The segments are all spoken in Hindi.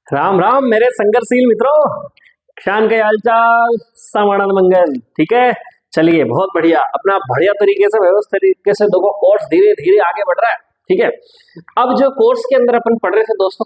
राम राम मेरे संघर्षशील मित्रों। शान के हालचाल समानंद मंगल। ठीक है, चलिए बहुत बढ़िया, अपना बढ़िया तरीके से व्यवस्थित तरीके से देखो कोर्स धीरे धीरे आगे बढ़ रहा है। ठीक है, अब जो कोर्स के अंदर अपन पढ़ रहे थे दोस्तों,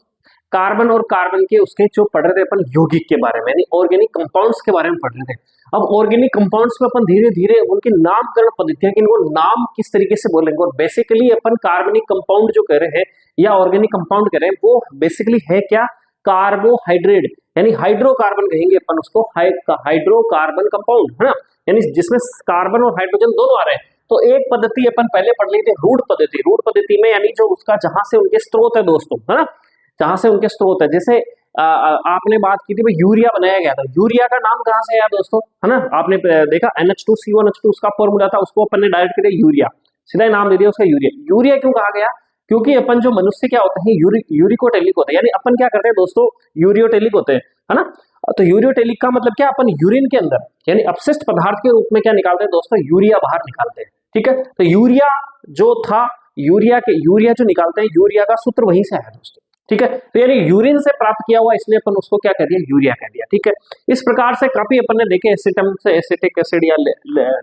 कार्बन और कार्बन के उसके जो पढ़ रहे थे अपन यौगिक के बारे में, यानी ऑर्गेनिक कंपाउंड्स के बारे में पढ़ रहे थे। अब ऑर्गेनिक कंपाउंड्स में अपन धीरे धीरे उनकी नामकरण पद्धतियां कि इनको नाम किस तरीके से बोलेंगे, और बेसिकली अपन कार्बनिक कंपाउंड जो कह रहे हैं या ऑर्गेनिक कंपाउंड कह रहे हैं वो बेसिकली है क्या, कार्बोहाइड्रेट, यानी हाइड्रोकार्बन कहेंगे अपन उसको, हाइड्रोकार्बन कंपाउंड है ना, यानी जिसमें कार्बन और हाइड्रोजन दोनों आ रहे हैं। तो एक पद्धति अपन पहले पढ़ ली थी रूट पद्धति। रूट पद्धति में यानी जो उसका जहां से उनके स्रोत है दोस्तों, है ना, जहां से उनके स्रोत है। जैसे आपने बात की थी भाई यूरिया बनाया गया था, यूरिया का नाम कहां से आया दोस्तों, है ना, आपने देखा NH2CO2 उसका फॉर्मूला था, उसको अपन ने डायरेक्ट किया यूरिया, सीधा नाम दे दिया उसका यूरिया। यूरिया क्यों कहा गया, क्योंकि अपन जो मनुष्य क्या होते हैं यूरिकोटेलिक होते हैं, यानी अपन क्या करते हैं दोस्तों यूरियोटेलिक होते हैं, है ना। तो यूरियोटेलिक का मतलब क्या, अपन यूरिन के अंदर यानी अपशिष्ट पदार्थ के रूप में क्या निकालते हैं दोस्तों, यूरिया बाहर निकालते हैं। ठीक है, तो यूरिया जो था, यूरिया जो निकालते हैं, यूरिया का सूत्र वहीं से आया दोस्तों। ठीक है, तो यानी यूरिन से प्राप्त किया हुआ, इसलिए अपन उसको क्या कह दिया, यूरिया कह दिया। ठीक है, इस प्रकार से काफी अपन ने देखे एसिटम से एसिटिक एसिड या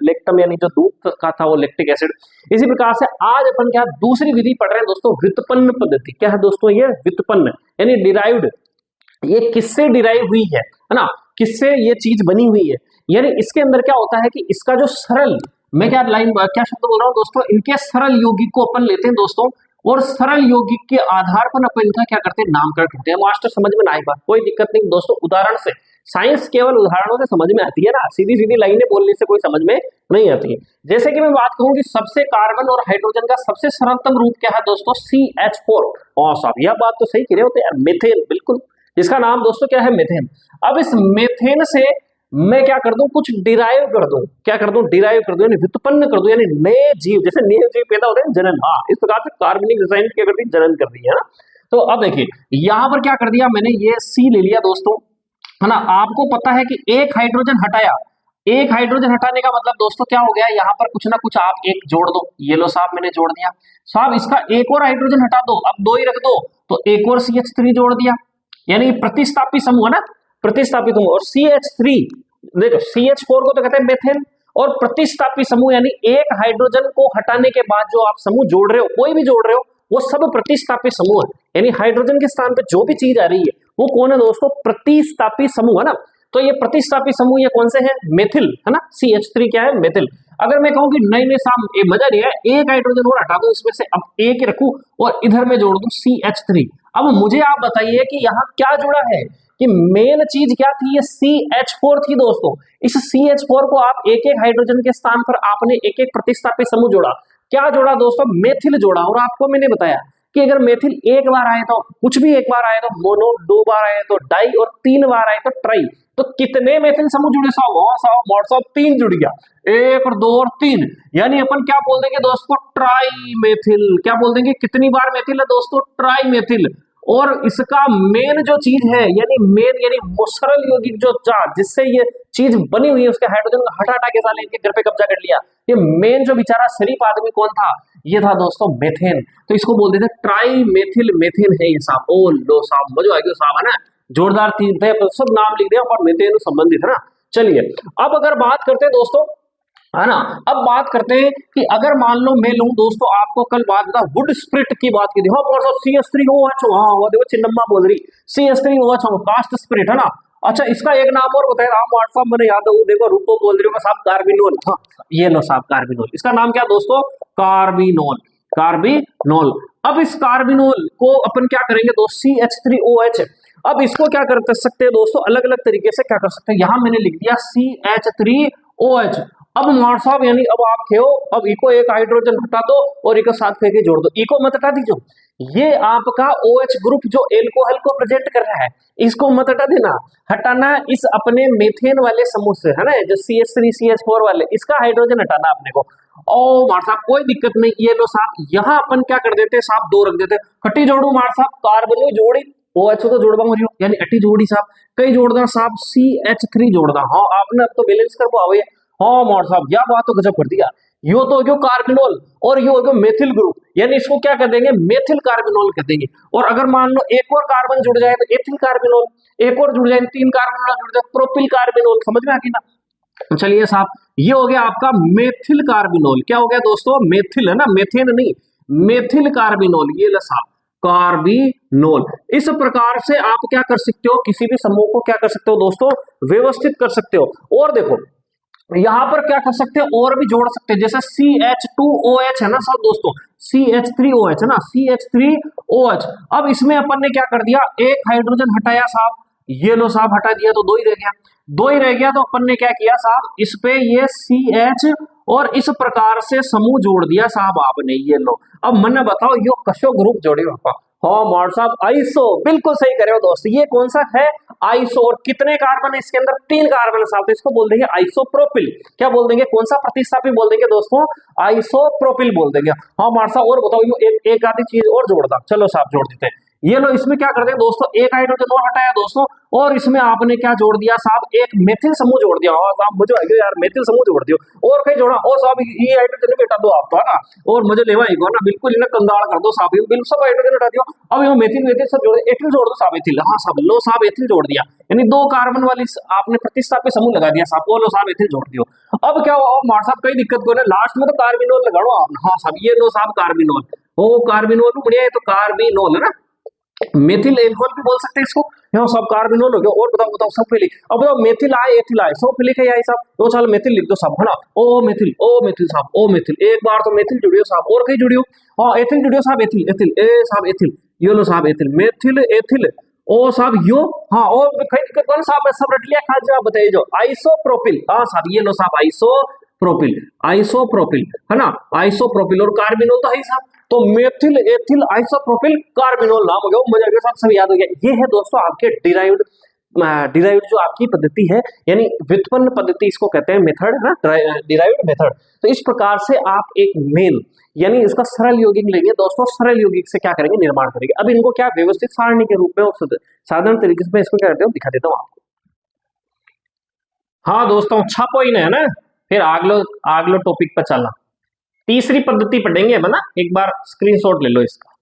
लेक्टम यानी जो दूध का था वो लैक्टिक एसिड। इसी प्रकार से आज अपन क्या दूसरी विधि पढ़ रहे हैं दोस्तों, व्युत्पन्न पद्धति। क्या है दोस्तों, ये व्युत्पन्न यानी डिराइव्ड, ये किससे डिराइव हुई है ना, किससे ये चीज बनी हुई है। यानी इसके अंदर क्या होता है कि इसका जो सरल, मैं क्या शब्द बोल रहा हूँ दोस्तों, इनके सरल यौगिक को अपन लेते हैं दोस्तों, और सरल यौगिक के आधार पर अपन इनका क्या करते हैं, नामकरण करते हैं। मास्टर समझ में ना आई बात, कोई दिक्कत नहीं दोस्तों, उदाहरण से, साइंस केवल उदाहरणों से समझ में आती है ना, सीधी सीधी लाइनें बोलने से कोई समझ में नहीं आती है। जैसे कि मैं बात कहूं कि सबसे कार्बन और हाइड्रोजन का सबसे सरलतम रूप क्या है दोस्तों, CH4। साहब यह बात तो सही कह रहे होते यार, मेथेन, बिल्कुल, इसका नाम दोस्तों क्या है, मेथेन। अब इस मेथेन से मैं क्या कर दूं, कुछ डिराइव कर दूं, क्या कर दूं, डिराइव कर दूं यानी व्युत्पन्न कर दूं, यानी नए जीव, जैसे नए जीव पैदा होते हैं, जनन, हाँ, इस प्रकार से कार्बनिक रसायन क्या कर दी, जनन कर दी है ना। तो अब देखिए यहां पर क्या कर दिया मैंने, ये C ले लिया दोस्तों, है ना। आपको पता है कि एक हाइड्रोजन हटाया, एक हाइड्रोजन हटाने का मतलब दोस्तों क्या हो गया, यहाँ पर कुछ ना कुछ आप एक जोड़ दो, ये लो साहब मैंने जोड़ दिया। साहब इसका एक और हाइड्रोजन हटा दो, अब दो ही रख दो, तो एक और CH3 जोड़ दिया, यानी प्रतिस्थापी समूह है ना, प्रतिस्थापी समूह। और CH3 देखो, CH4 को तो कहते हैं मेथेन, और प्रतिस्थापी समूह यानी एक हाइड्रोजन को हटाने के बाद जो आप समूह जोड़ रहे हो, कोई भी जोड़ रहे हो, वो सब प्रतिस्थापी समूह है। यानी हाइड्रोजन के स्थान पे जो भी चीज आ रही है वो कौन है दोस्तों, प्रतिस्थापी समूह है ना। तो ये प्रतिस्थापी समूह ये कौन से हैं, मेथिल, है ना। CH3 क्या है, मेथिल। अगर मैं कहूं कि नहीं नहीं साहब ये मजा नहीं है, एक हाइड्रोजन और हटा दो इसमें से, अब एक ही रखूं और इधर में जोड़ दूं CH3। अब मुझे आप बताइए कि यहाँ क्या जुड़ा है, कि मेन चीज क्या थी, ये CH4 थी दोस्तों। इस CH4 को आप एक एक हाइड्रोजन के स्थान पर आपने एक एक प्रतिस्थापी समूह जोड़ा, क्या जोड़ा दोस्तों, मेथिल जोड़ा। और आपको मैंने बताया कि अगर मेथिल एक बार आए तो कुछ भी, एक बार आए तो मोनो, दो बार आए तो डाई, और तीन बार आए तो ट्राई। तो कितने मेथिल समूह जुड़े साहब, 3 जुड़ गया, एक और दो और तीन, यानी अपन क्या बोल देंगे दोस्तों, ट्राई मेथिल। क्या बोल देंगे, कितनी बार मेथिल है दोस्तों, ट्राई मेथिल। और इसका मेन जो चीज है, यानी मेन यानी सरल यौगिक जो जिससे ये चीज बनी हुई है, उसके हाइड्रोजन को हटा हटा के साले इनके घर पे कब्जा कर लिया। ये मेन जो बेचारा शरीफ आदमी कौन था, ये था दोस्तों मेथेन। तो इसको बोल देते हैं ट्राई मेथिल मेथेन है ये साहब। ओ लो साहब, मजा आ गया साहब, है ना, जोरदार तीन थे, सब नाम लिख दिया और मेथेन संबंधित है ना। चलिए अब अगर बात करते हैं दोस्तों, है ना, अब बात करते हैं कि अगर मान लो मैं लूं दोस्तों, आपको कल बात था वुड स्प्रिट की बात की थी, हाँ CH3OH, हाँ वो देखो चिन्नम्मा बोल रही CH3OH कास्ट स्प्रिट, है ना। अच्छा इसका एक नाम और बताया राम व्हाट्सएप मैंने याद है, देखो रूपो बोल रही हो साहब, कार्बिनोल। हाँ ये लो साहब कार्बिनोल, इसका नाम क्या दोस्तों, कार्बिनोल, कार्बिनोल। अब इस कार्बिनोल को अपन क्या करेंगे दोस्त, CH3OH। अब इसको क्या कर सकते हैं दोस्तों, अलग अलग तरीके से क्या कर सकते हैं, यहां मैंने लिख दिया CH3OH। अब मार साहब यानी अब आप थे हो, अब इको एक हाइड्रोजन हटा दो और इको साथ फेंके जोड़ दो, इको मत हटा दीजिए, ये आपका OH ग्रुप जो एल्कोहल को प्रेजेंट कर रहा है, इसको मत हटा देना, हटाना इस अपने मेथेन वाले समूह से, है ना, जो CH3 CH4 वाले, इसका हाइड्रोजन हटाना अपने को। ओ मार साहब कोई दिक्कत नहीं, ये लो साहब, यहाँ अपन क्या कर देते साहब, दो रख देते, हटी जोड़ू मार साहब, कार्बन जोड़ी OH तो जोड़वा हो यानी अटी जोड़ी साहब, कई जोड़दा साहब CH3 जोड़दा। हाँ आपने अब तो बैलेंस कर पाओ, हाँ मार साहब यह बात तो गजब कर दिया, यो तो हो गया कार्बिनोल और ये हो गया मेथिल ग्रुप, यानी इसको क्या कर देंगे, मेथिल कार्बिनोल कर देंगे। और अगर मान लो एक और कार्बन जुड़ जाए तो एथिल कार्बिनोल, एक और जुड़ जाए, 3 कार्बन जुड़ जाए प्रोपिल कार्बिनोल। समझ में आ गई ना। चलिए साहब, ये हो गया आपका मेथिल कार्बिनोल। क्या हो गया दोस्तों, मेथिल है ना, मेथेन नहीं, मेथिल कार्बिनोल, ये ला साहब कार्बिनोल। इस प्रकार से आप क्या कर सकते हो, किसी भी समूह को क्या कर सकते हो दोस्तों, व्यवस्थित कर सकते हो। और देखो यहां पर क्या कर सकते हैं, और भी जोड़ सकते हैं, जैसे CH2OH है ना सब दोस्तों, CH3OH है ना, CH3OH। अब इसमें अपन ने क्या कर दिया, एक हाइड्रोजन हटाया साहब, ये लो साहब हटा दिया तो दो ही रह गया, दो ही रह गया। तो अपन ने क्या किया साहब, इस पे ये CH और इस प्रकार से समूह जोड़ दिया साहब आपने, ये लो। अब मन बताओ यो कशो ग्रुप जोड़े पापा, हाँ मार साहब आइसो, बिल्कुल सही करे हो दोस्त, ये कौन सा है, आइसो। और कितने कार्बन है इसके अंदर, 3 कार्बन है साहब, तो इसको बोल देंगे आइसोप्रोपिल। क्या बोल देंगे, कौन सा प्रतिस्थापी बोल देंगे दोस्तों, आइसोप्रोपिल बोल देंगे। हाँ मार साहब और बताओ, यो एक आधी चीज और जोड़ता, चलो साहब जोड़ देते हैं। ये लो, इसमें क्या कर दें दोस्तों, एक हाइड्रोजन और हटाया दोस्तों, और इसमें आपने क्या जोड़ दिया साहब, एक मेथिल समूह जोड़ दिया। और साहब मुझे आइए यार, मेथिल समूह जोड़ दियो, और कहीं जोड़ा, और साहब ये हाइड्रोजन बेटा दो आप तो है ना, और मुझे लेवा आएगा ना, बिल्कुल इन्हें कंगाल कर दो साहब, बिल्कुल सब हाइड्रोजन हटा दियो। अब ये मेथिल मेथिल सब जोड़े, एथिल जोड़ दो साहब, एथिल, हाँ साहब लो साहब एथिल जोड़ दिया, यानी 2 कार्बन वाली आपने प्रतिस्थापी समूह लगा दिया साहब, वो लो साहब एथिल जोड़ दियो। अब क्या हुआ मार साहब, कोई दिक्कत को ना, लास्ट में तो कार्बिनोल लगाओ आप, हाँ साहब ये लो साहब कार्बिनोल, ओ कार्बिनोल बढ़िया है, तो कार्बिनोल है ना, मेथिल एल्कोहल भी बोल सकते हैं इसको, यहाँ सब कार्बिनोल हो गया। और बताओ बताओ सब फिलिक, अब बताओ मेथिल आए एथिल आए, सब फिलिक है साहब, तो चल मेथिल लिख दो साहब है ना, ओ मेथिल साहब, ओ मेथिल, एक बार तो मेथिल जुड़ियो साहब, और कहीं जुड़ियो, हाँ एथिल जुड़ियो साहब, एथिल एथिल ए साहब एथिल, यो लो साहब एथिल, मेथिल एथिल, ओ साहब यो, हाँ और कहीं दिक्कत कौन साहब, सब रट लिया, खा जाओ बताइए जो, आइसोप्रोपिल, हाँ साहब ये लो साहब आइसोप्रोपिल, आइसोप्रोपिल है ना, आइसोप्रोपिल। और कार्बिनोल तो है साहब, तो मेथिल एथिल आइसोप्रोपिल कार्बिनोल नाम हो गया, मजा आ गया साहब, सब याद हो गया। ये है दोस्तों आपके डिराइव्ड जो आपकी पद्धति है, यानी व्युत्पन्न पद्धति इसको कहते हैं, मेथड है ना, डिराइव्ड मेथड। तो इस प्रकार से आप एक मेल यानी इसका सरल यौगिक लेंगे दोस्तों, सरल यौगिक से क्या करेंगे, निर्माण करेंगे। अब इनको क्या व्यवस्थित सारणी के रूप में और साधारण तरीके से मैं इसको क्या करते हूँ, दिखा देता हूँ आपको। हाँ दोस्तों छापो ही है ना, फिर आगलो टॉपिक पर चलना, तीसरी पद्धति पढ़ेंगे अब ना, एक बार स्क्रीनशॉट ले लो इसका।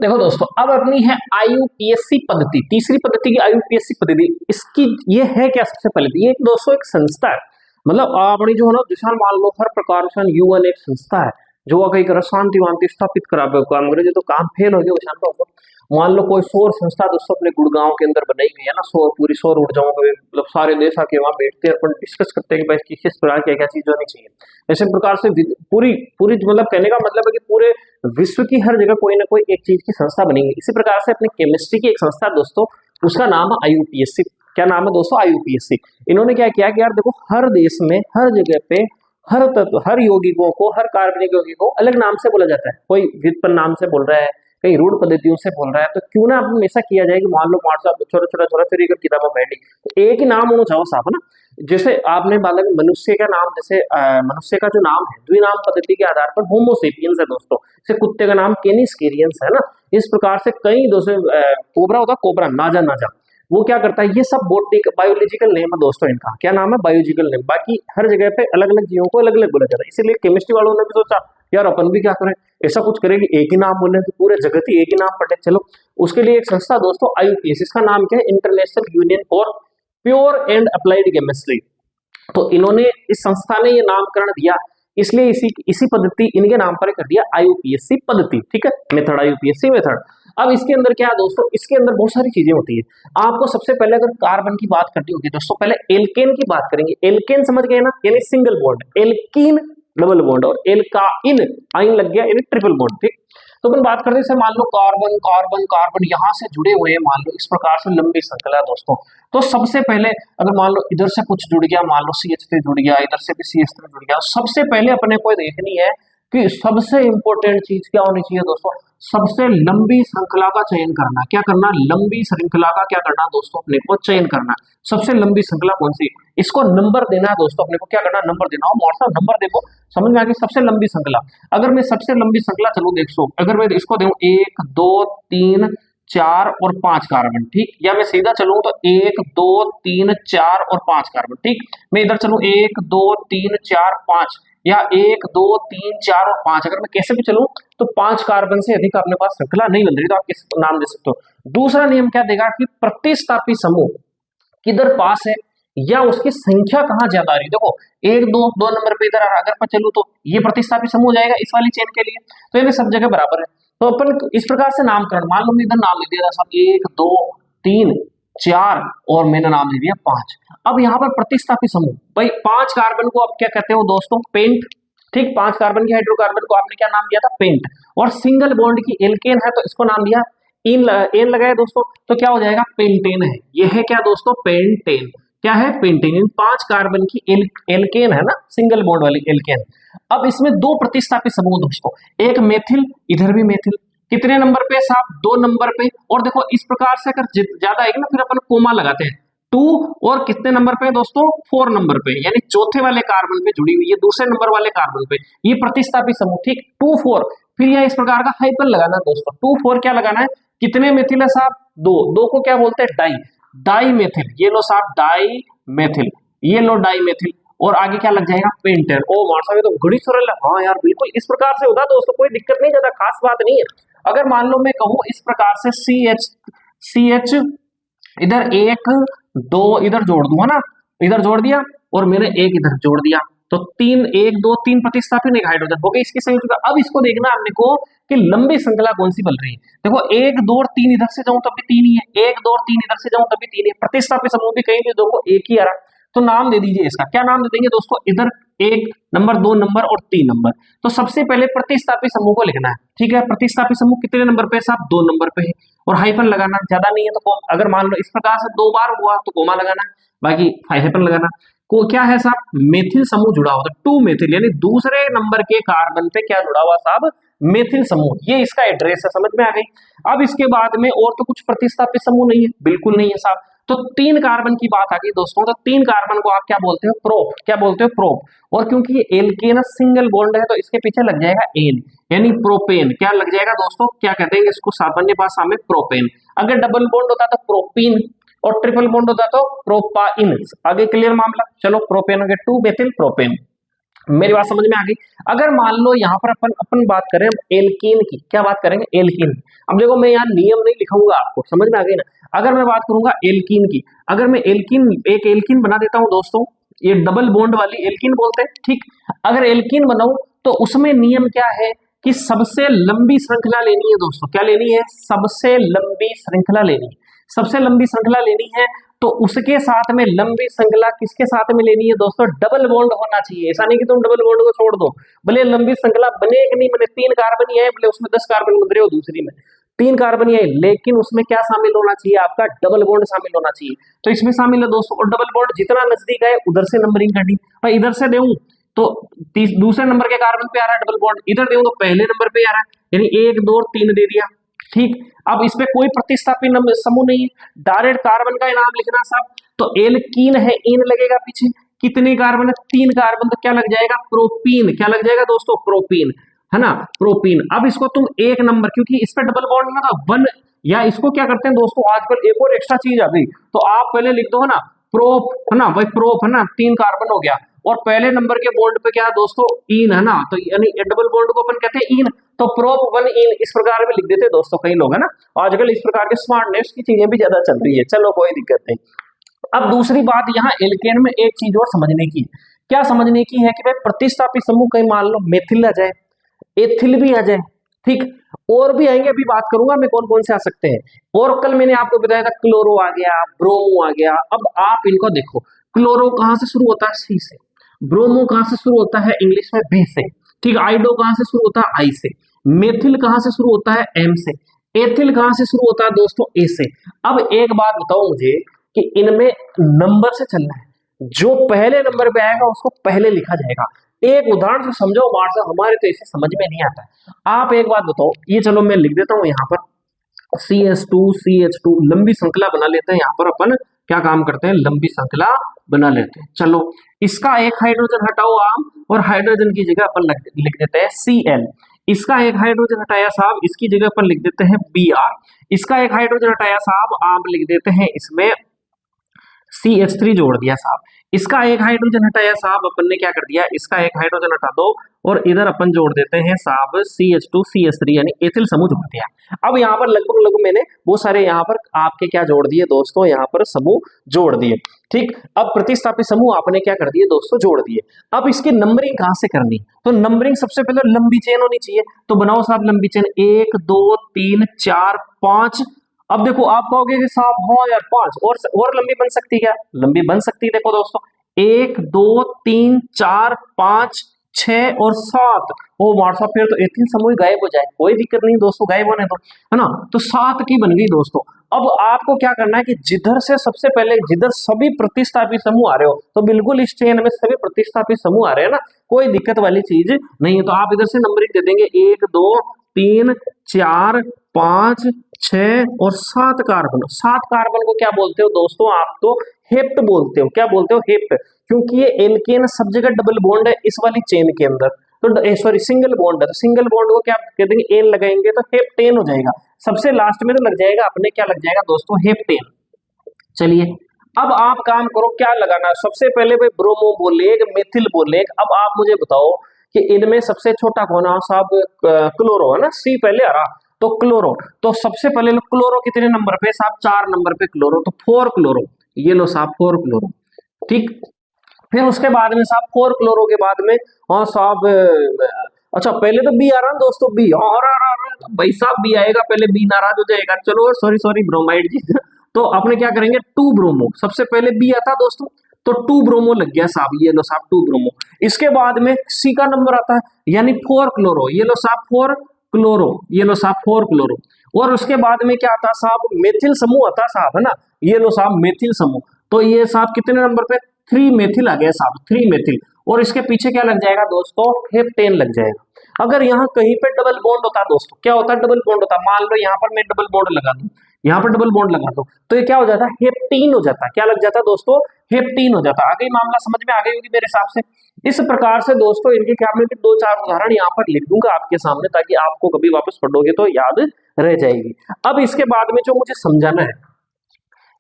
देखो दोस्तों अब अपनी है IUPAC पद्धति, तीसरी पद्धति की IUPAC पद्धति, इसकी ये है क्या, सबसे पहले ये दोस्तों एक संस्था है, मतलब अपनी जो है ना, जैसा मान लो हर प्रकार से UN एक संस्था है जो कहीं कर शांति वांति स्थापित करावे काम करे, जो तो काम फेल हो गया वो मान लो कोई सौर संस्था दोस्तों अपने गुड़गांव के अंदर बनाई गई है ना, पूरी सौर ऊर्जाओं के मतलब सारे देश आके वहां बैठते हैं, अपन डिस्कस करते हैं कि भाई किस प्रकार क्या क्या चीज होनी चाहिए। ऐसे प्रकार से पूरी पूरी मतलब कहने का मतलब है कि पूरे विश्व की हर जगह कोई ना कोई एक चीज की संस्था बनेगी। इसी प्रकार से अपने केमिस्ट्री की एक संस्था दोस्तों, उसका नाम है IUPAC। क्या नाम है दोस्तों, IUPAC। इन्होंने क्या किया कि यार देखो हर देश में हर जगह पे हर तत्व हर यौगिकों को, हर कार्बनिक यौगिक को अलग नाम से बोला जाता है, कोई व्युत्पन्न नाम से बोल रहा है, कहीं रूढ़ पद्धतियों से बोल रहा है, तो क्यों ना अपन ऐसा किया जाए कि मान लो व्हाट्सएप छोटा छोटा छोटा फिर एक किताबों बैठी तो एक ही नाम होना चाहिए साहब ना। जैसे आपने बालक मनुष्य का नाम, जैसे मनुष्य का जो नाम है द्विनाम पद्धति के आधार पर होमोसेपियंस है दोस्तों, जैसे कुत्ते का नाम केनिस केरियंस है ना, इस प्रकार से कई दोस्तों कोबरा होता, कोबरा नाजा नाजा, वो क्या करता है, ये सब बोटनिक बायोलॉजिकल नेम है दोस्तों, इनका क्या नाम है, बायोलॉजिकल नेम। बाकी हर जगह पे अलग अलग जीवों को अलग अलग बोला जाता है, इसीलिए केमिस्ट्री वालों ने भी सोचा यार अपन भी क्या करें, ऐसा कुछ करें कि एक ही नाम बोले कि पूरे जगत ही एक ही नाम पढ़े। चलो उसके लिए एक संस्था दोस्तों IUPAC, इसका नाम क्या है, international union for pure and applied chemistry. तो इन्होंने इस संस्था ने ये नामकरण दिया, इसलिए इसी पद्धति इनके नाम पर कर दिया IUPAC पद्धति, ठीक है, मेथड IUPAC मेथड। अब इसके अंदर क्या है दोस्तों, इसके अंदर बहुत सारी चीजें होती है। आपको सबसे पहले अगर कार्बन की बात करनी होगी दोस्तों, पहले एल्केन की बात करेंगे। एल्केन समझ गए ना, यानी single bond, alkene double bond, और एल्काइन आइन लग गया यानी ट्रिपल बॉन्ड, ठीक। तो अपन बात करते हैं मान लो कार्बन कार्बन कार्बन यहाँ से जुड़े हुए हैं, मान लो इस प्रकार से लंबी श्रृंखला है दोस्तों। तो सबसे पहले अगर मान लो इधर से कुछ जुड़ गया, मान लो CH3 जुड़ गया, इधर से भी CH3 जुड़ गया, सबसे पहले अपने को देखनी है कि सबसे इंपॉर्टेंट चीज क्या होनी चाहिए दोस्तों, सबसे लंबी श्रृंखला का चयन करना। क्या करना, लंबी श्रृंखला का क्या करना दोस्तों, अपने को चयन करना। सबसे लंबी श्रृंखला कौन सी, इसको नंबर देना है दोस्तों, अपने को क्या करना, नंबर देना हो। और नंबर देखो समझ में आ गई, सबसे लंबी श्रृंखला। अगर मैं सबसे लंबी श्रृंखला चलो देखो, अगर मैं इसको दूं 1 2 3 4 और 5 कार्बन, ठीक। या मैं सीधा चलूं तो 1 2 3 4 और 5 कार्बन, ठीक। मैं इधर चलूं 1 2 3 4 5 या 1 2 3 4 और 5, अगर मैं कैसे भी चलूं तो 5 कार्बन से अधिक अपने पास श्रृंखला नहीं बन रही, तो आप किस नाम दे सकते हो। दूसरा नियम क्या देगा कि प्रतिस्थापी समूह किधर पास है या उसकी संख्या कहां ज्यादा आ रही है। देखो 1 2 2 नंबर पे इधर आ रहा, अगर मैं चलूं तो ये प्रतिस्थापी समूह जाएगा इस वाली चेन के लिए, तो ये सब जगह बराबर है। तो अपन इस प्रकार से नामकरण, मान लो मैं इधर नाम लिख दिया था 1 2 3 4 और मैंने नाम लिख दिया 5। अब यहाँ पर प्रतिस्थापी समूह, भाई 5 कार्बन को आप क्या कहते हो दोस्तों, पेंट, ठीक। 5 कार्बन की हाइड्रोकार्बन को आपने क्या नाम दिया था, पेंट। और सिंगल बॉन्ड की एल्केन है तो इसको नाम दिया एन लगाया दोस्तों, तो क्या हो जाएगा, पेंटेन है। ये है क्या दोस्तों, पेंटेन। क्या है, पेंटेन। 5 कार्बन की एल्केन है ना, सिंगल बॉन्ड वाली एल्केन। अब इसमें दो प्रतिस्थापित समूह दोस्तों, एक मेथिल, इधर भी मेथिल, कितने नंबर पे साहब, 2 नंबर पे। और देखो इस प्रकार से अगर ज्यादा आएगी ना फिर अपन कोमा लगाते हैं, 2 और कितने नंबर पे दोस्तों, 4 नंबर पे, यानी चौथे वाले कार्बन पे जुड़ी हुई है, दूसरे नंबर वाले कार्बन पे, ये प्रतिस्थापित समूह, ठीक। 2 4, फिर यह इस प्रकार का हाइपन लगाना है दोस्तों। 2 4 क्या लगाना है, कितने मेथिल है साहब, 2, 2 को क्या बोलते हैं, डाई, डाई मेथिल। ये लो साहब डाई मेथिल, ये लो डाई मेथिल। और आगे क्या लग जाएगा, पेंटेन। ओ मार साहब ये तो घड़ी सरल है। हाँ यार बिल्कुल इस प्रकार से होता दोस्तों, कोई दिक्कत नहीं, ज्यादा खास बात नहीं है। अगर मान लो मैं कहूं इस प्रकार से CH इधर 1 2 इधर जोड़ दूं, है ना, इधर जोड़ दिया और मैंने 1 इधर जोड़ दिया, तो 3 1 2 3 प्रतिस्थापित एक हाइड्रोजन हो गई इसकी संयुक्त। अब इसको देखना हमने को कि लंबी श्रृंखला कौन सी बन रही है। देखो 1 2 और 3 इधर से जाऊं तब भी 3 ही है, 1 2 और 3 इधर से जाऊं तब भी 3 है। प्रतिस्थापित समूह भी कहीं भी देखो एक ही आ रहा, तो नाम दे दीजिए इसका। क्या नाम दे देंगे दोस्तों, इधर 1 नंबर 2 नंबर और 3 नंबर। तो सबसे पहले प्रतिस्थापित समूह को लिखना है, ठीक है। प्रतिस्थापित समूह कितने नंबर पे है साहब, 2 नंबर पे है। और हाइफन लगाना, ज्यादा नहीं है तो अगर मान लो इस प्रकार से 2 बार हुआ तो कोमा लगाना, बाकी हाइफन लगाना। को क्या है साहब, मेथिल समूह जुड़ा हुआ, तो 2 मेथिल, यानी दूसरे नंबर के कार्बन पे क्या जुड़ा हुआ साहब, मेथिल समूह। ये इसका एड्रेस है, समझ में आ गई। अब इसके बाद में और तो कुछ प्रतिस्थापित समूह नहीं है, बिल्कुल नहीं है साहब। तो 3 कार्बन की बात आ गई दोस्तों, तो 3 कार्बन को आप क्या बोलते हो, प्रोप। क्या बोलते हो, प्रोप। और क्योंकि ये एल्केन सिंगल बॉन्ड है तो इसके पीछे लग जाएगा एन, यानी प्रोपेन। क्या लग जाएगा दोस्तों, क्या कहते हैं इसको सामान्य भाषा में, प्रोपेन। अगर डबल बॉन्ड होता तो प्रोपीन और ट्रिपल बॉन्ड होता तो प्रोपाइन। आगे क्लियर मामला, चलो प्रोपेन हो गया, 2 मेथिल प्रोपेन। मेरी बात समझ में आ गई। अगर मान लो यहाँ पर अपन बात करें एल्कीन की, क्या बात करेंगे, एल्कीन। अब देखो मैं यहाँ नियम नहीं लिखाऊंगा, आपको समझ में आ गई ना। अगर मैं बात करूंगा एल्कीन की, अगर मैं एक एल्कीन बना देता हूं दोस्तों, ये डबल बॉन्ड वाली एल्कीन बोलते हैं, ठीक। अगर एल्कीन बनाऊं तो उसमें नियम क्या है कि सबसे लंबी श्रृंखला लेनी है दोस्तों। क्या लेनी है, सबसे लंबी श्रृंखला लेनी है। सबसे लंबी श्रृंखला लेनी है तो उसके साथ में लंबी श्रृंखला किसके साथ में लेनी है दोस्तों, डबल बॉन्ड होना चाहिए। ऐसा नहीं कि तुम डबल बॉन्ड को छोड़ दो, भले लंबी श्रृंखला बने कि नहीं बने, 3 कार्बन ही है, भले उसमें 10 कार्बन बन रहे हो, दूसरी में 3 कार्बन ही है, लेकिन उसमें क्या शामिल होना चाहिए, आपका डबल बॉन्ड शामिल होना चाहिए। तो इसमें शामिल है दोस्तों। और डबल बॉन्ड जितना नजदीक है उधर से नंबरिंग करनी। भाई इधर से दूं तो दूसरे नंबर के कार्बन पे आ रहा है डबल बॉन्ड, इधर दूं तो पहले नंबर पे आ रहा है, यानी 1 2 और 3 दे दिया, ठीक। अब इसमें कोई प्रतिस्थापित समूह नहीं है, डायरेक्ट कार्बन का नाम लिखना साहब। तो एल्कीन है, इन लगेगा पीछे, कितने कार्बन है, 3 कार्बन, तो क्या लग जाएगा, प्रोपीन। क्या लग जाएगा दोस्तों, प्रोपीन, है ना, प्रोपीन। अब इसको तुम 1 नंबर, क्योंकि इस पे डबल बॉन्ड में था 1, या इसको क्या करते हैं दोस्तों, आजकल एक और एक्स्ट्रा चीज आ गई, तो आप पहले लिख दो, है ना, प्रोप, है ना भाई, प्रोप, है ना, 3 कार्बन हो गया, और पहले नंबर के बॉन्ड पे क्या है दोस्तों, इन, है ना, तो यानी डबल बॉन्ड को अपन कहते हैं इन, तो प्रोप 1 इन, इस प्रकार में लिख देते हैं दोस्तों कई लोग, है ना। आजकल इस प्रकार के स्मार्टनेस की चीजें भी ज्यादा चल रही है, चलो कोई दिक्कत नहीं। अब दूसरी बात यहाँ एल्केन में एक चीज और समझने की, क्या समझने की है कि भाई प्रतिस्थापित समूह कहीं मान लो मेथिल आ जाए, एथिल भी आ जाए, ठीक, और भी आएंगे, अभी बात करूंगा मैं कौन कौन से आ सकते हैं। और कल मैंने आपको बताया था क्लोरो आ गया, ब्रोमो आ गया। अब आप इनको देखो, क्लोरो कहां से शुरू होता है, सी से, ब्रोमो कहां से शुरू होता है, इंग्लिश में बी से, ठीक। आइडो कहां से शुरू होता है, आई से। मेथिल कहां से शुरू होता है, एम से। एथिल कहां से शुरू होता है दोस्तों, ए से। अब एक बात बताओ मुझे कि इनमें नंबर से चलना है, जो पहले नंबर पे आएगा उसको पहले लिखा जाएगा। एक उदाहरण से समझो मार साहब, हमारे तो इसे समझ में नहीं आता है। आप एक बात बताओ, ये चलो मैं लिख देता हूं यहाँ पर CH2 CH2, लंबी श्रृंखला बना लेते हैं। यहाँ पर अपन क्या काम करते हैं, लंबी श्रृंखला बना लेते हैं। चलो इसका एक हाइड्रोजन हटाओ आप, और हाइड्रोजन की जगह अपन लिख देते हैं Cl। इसका एक हाइड्रोजन हटाया साहब, इसकी जगह पर लिख देते हैं Br। इसका एक हाइड्रोजन हटाया साहब, आप लिख देते हैं इसमें CH3 जोड़ दिया साहब। इसका एक हाइड्रोजन हटाया साहब, अपन ने क्या कर दिया, इसका एक हाइड्रोजन हटा दो और इधर अपन जोड़ देते हैं साहब CH2 CH3 यानी एथिल समूह जोड़ दिया। अब यहाँ पर लगभग मैंने वो सारे यहाँ पर आपके क्या जोड़ दिए दोस्तों, यहाँ पर समूह जोड़ दिए। ठीक, अब प्रतिस्थापित समूह आपने क्या कर दिए दोस्तों, जोड़ दिए। अब इसकी नंबरिंग कहाँ से करनी, तो नंबरिंग सबसे पहले लंबी चेन होनी चाहिए, तो बनाओ साहब लंबी चेन 1 2 3 4 5। अब देखो आप कहोगे कि साहब हाँ यार 5 और लंबी बन सकती है क्या, लंबी बन सकती है। देखो दोस्तों 1 2 3 4 5 6 और 7। ओ मार साहब फिर तो एथिल समूह गायब हो जाए, कोई दिक्कत नहीं दोस्तों, गायब होने दो, है ना। तो 7 की बन गई दोस्तों। अब आपको क्या करना है कि जिधर से सबसे पहले जिधर सभी प्रतिस्थापित समूह आ रहे हो, तो बिल्कुल इस चेन में सभी प्रतिस्थापित समूह आ रहे हैं ना, कोई दिक्कत वाली चीज नहीं है। तो आप इधर से नंबरिंग दे देंगे 1 2 3 4 5 6 और 7 कार्बन। 7 कार्बन को क्या बोलते हो दोस्तों, आप तो हेप्ट बोलते हो। क्या बोलते हो, हेप्ट, क्योंकि ये एल्केन सब जगह डबल बॉन्ड है इस वाली चेन के अंदर, तो सॉरी सिंगल बॉन्ड है, तो सिंगल बॉन्ड को क्या कह देंगे, एन लगाएंगे तो हेप्टेन हो जाएगा। सबसे लास्ट में तो लग जाएगा अपने, क्या लग जाएगा दोस्तों, हेप्टेन। चलिए अब आप काम करो, क्या लगाना है सबसे पहले भाई, ब्रोमो बोलेग, मेथिल बोलेग। अब आप मुझे बताओ कि इनमें सबसे छोटा कौन है साहब, क्लोरो है ना, सी पहले आ रहा, तो क्लोरो। तो सबसे पहले लो क्लोरो कितने नंबर पे साहब, 4 नंबर पे क्लोरो, तो 4 क्लोरो, ये लो साहब 4 क्लोरो। ठीक, फिर उसके बाद में साहब 4 क्लोरो के बाद में हाँ साहब अच्छा पहले तो बी आ रहा दोस्तों, बी और भाई साहब बी आएगा, पहले बी नाराज हो जाएगा, चलो सॉरी सॉरी ब्रोमाइड जी। तो अपने क्या करेंगे 2 ब्रोमो, सबसे पहले बी आता दोस्तों, तो 2 ब्रोमो लग गया साहब, ये लो साहब 2 ब्रोमो। इसके बाद में सी का नंबर आता है यानी 4 क्लोरो, ये लो साहब 4 क्लोरो, ये लो साहब 4 क्लोरो। और उसके बाद में क्या आता साहब, मेथिल समूह आता साहब, है ना, ये लो साहब मेथिल समूह। तो ये साहब कितने नंबर पे, 3 मेथिल आ गया साहब, 3 मेथिल। और इसके पीछे क्या लग जाएगा दोस्तों, हेप्टेन लग जाएगा। अगर यहाँ कहीं पे डबल बॉन्ड होता दोस्तों, क्या होता है डबल बॉन्ड होता, मान लो यहाँ पर मैं डबल बॉन्ड लगा दूं, यहाँ पर डबल बॉन्ड लगा दो, तो ये क्या हो जाता, हेप्टीन हो जाता। क्या लग जाता दोस्तों, हेप्टीन हो जाता। आगे मामला समझ में आ गई होगी मेरे हिसाब से। इस प्रकार से दोस्तों इनके क्या मैं 2-4 उदाहरण यहाँ पर लिख दूंगा आपके सामने, ताकि आपको कभी वापस पढ़ोगे तो याद रह जाएगी। अब इसके बाद में जो मुझे समझाना है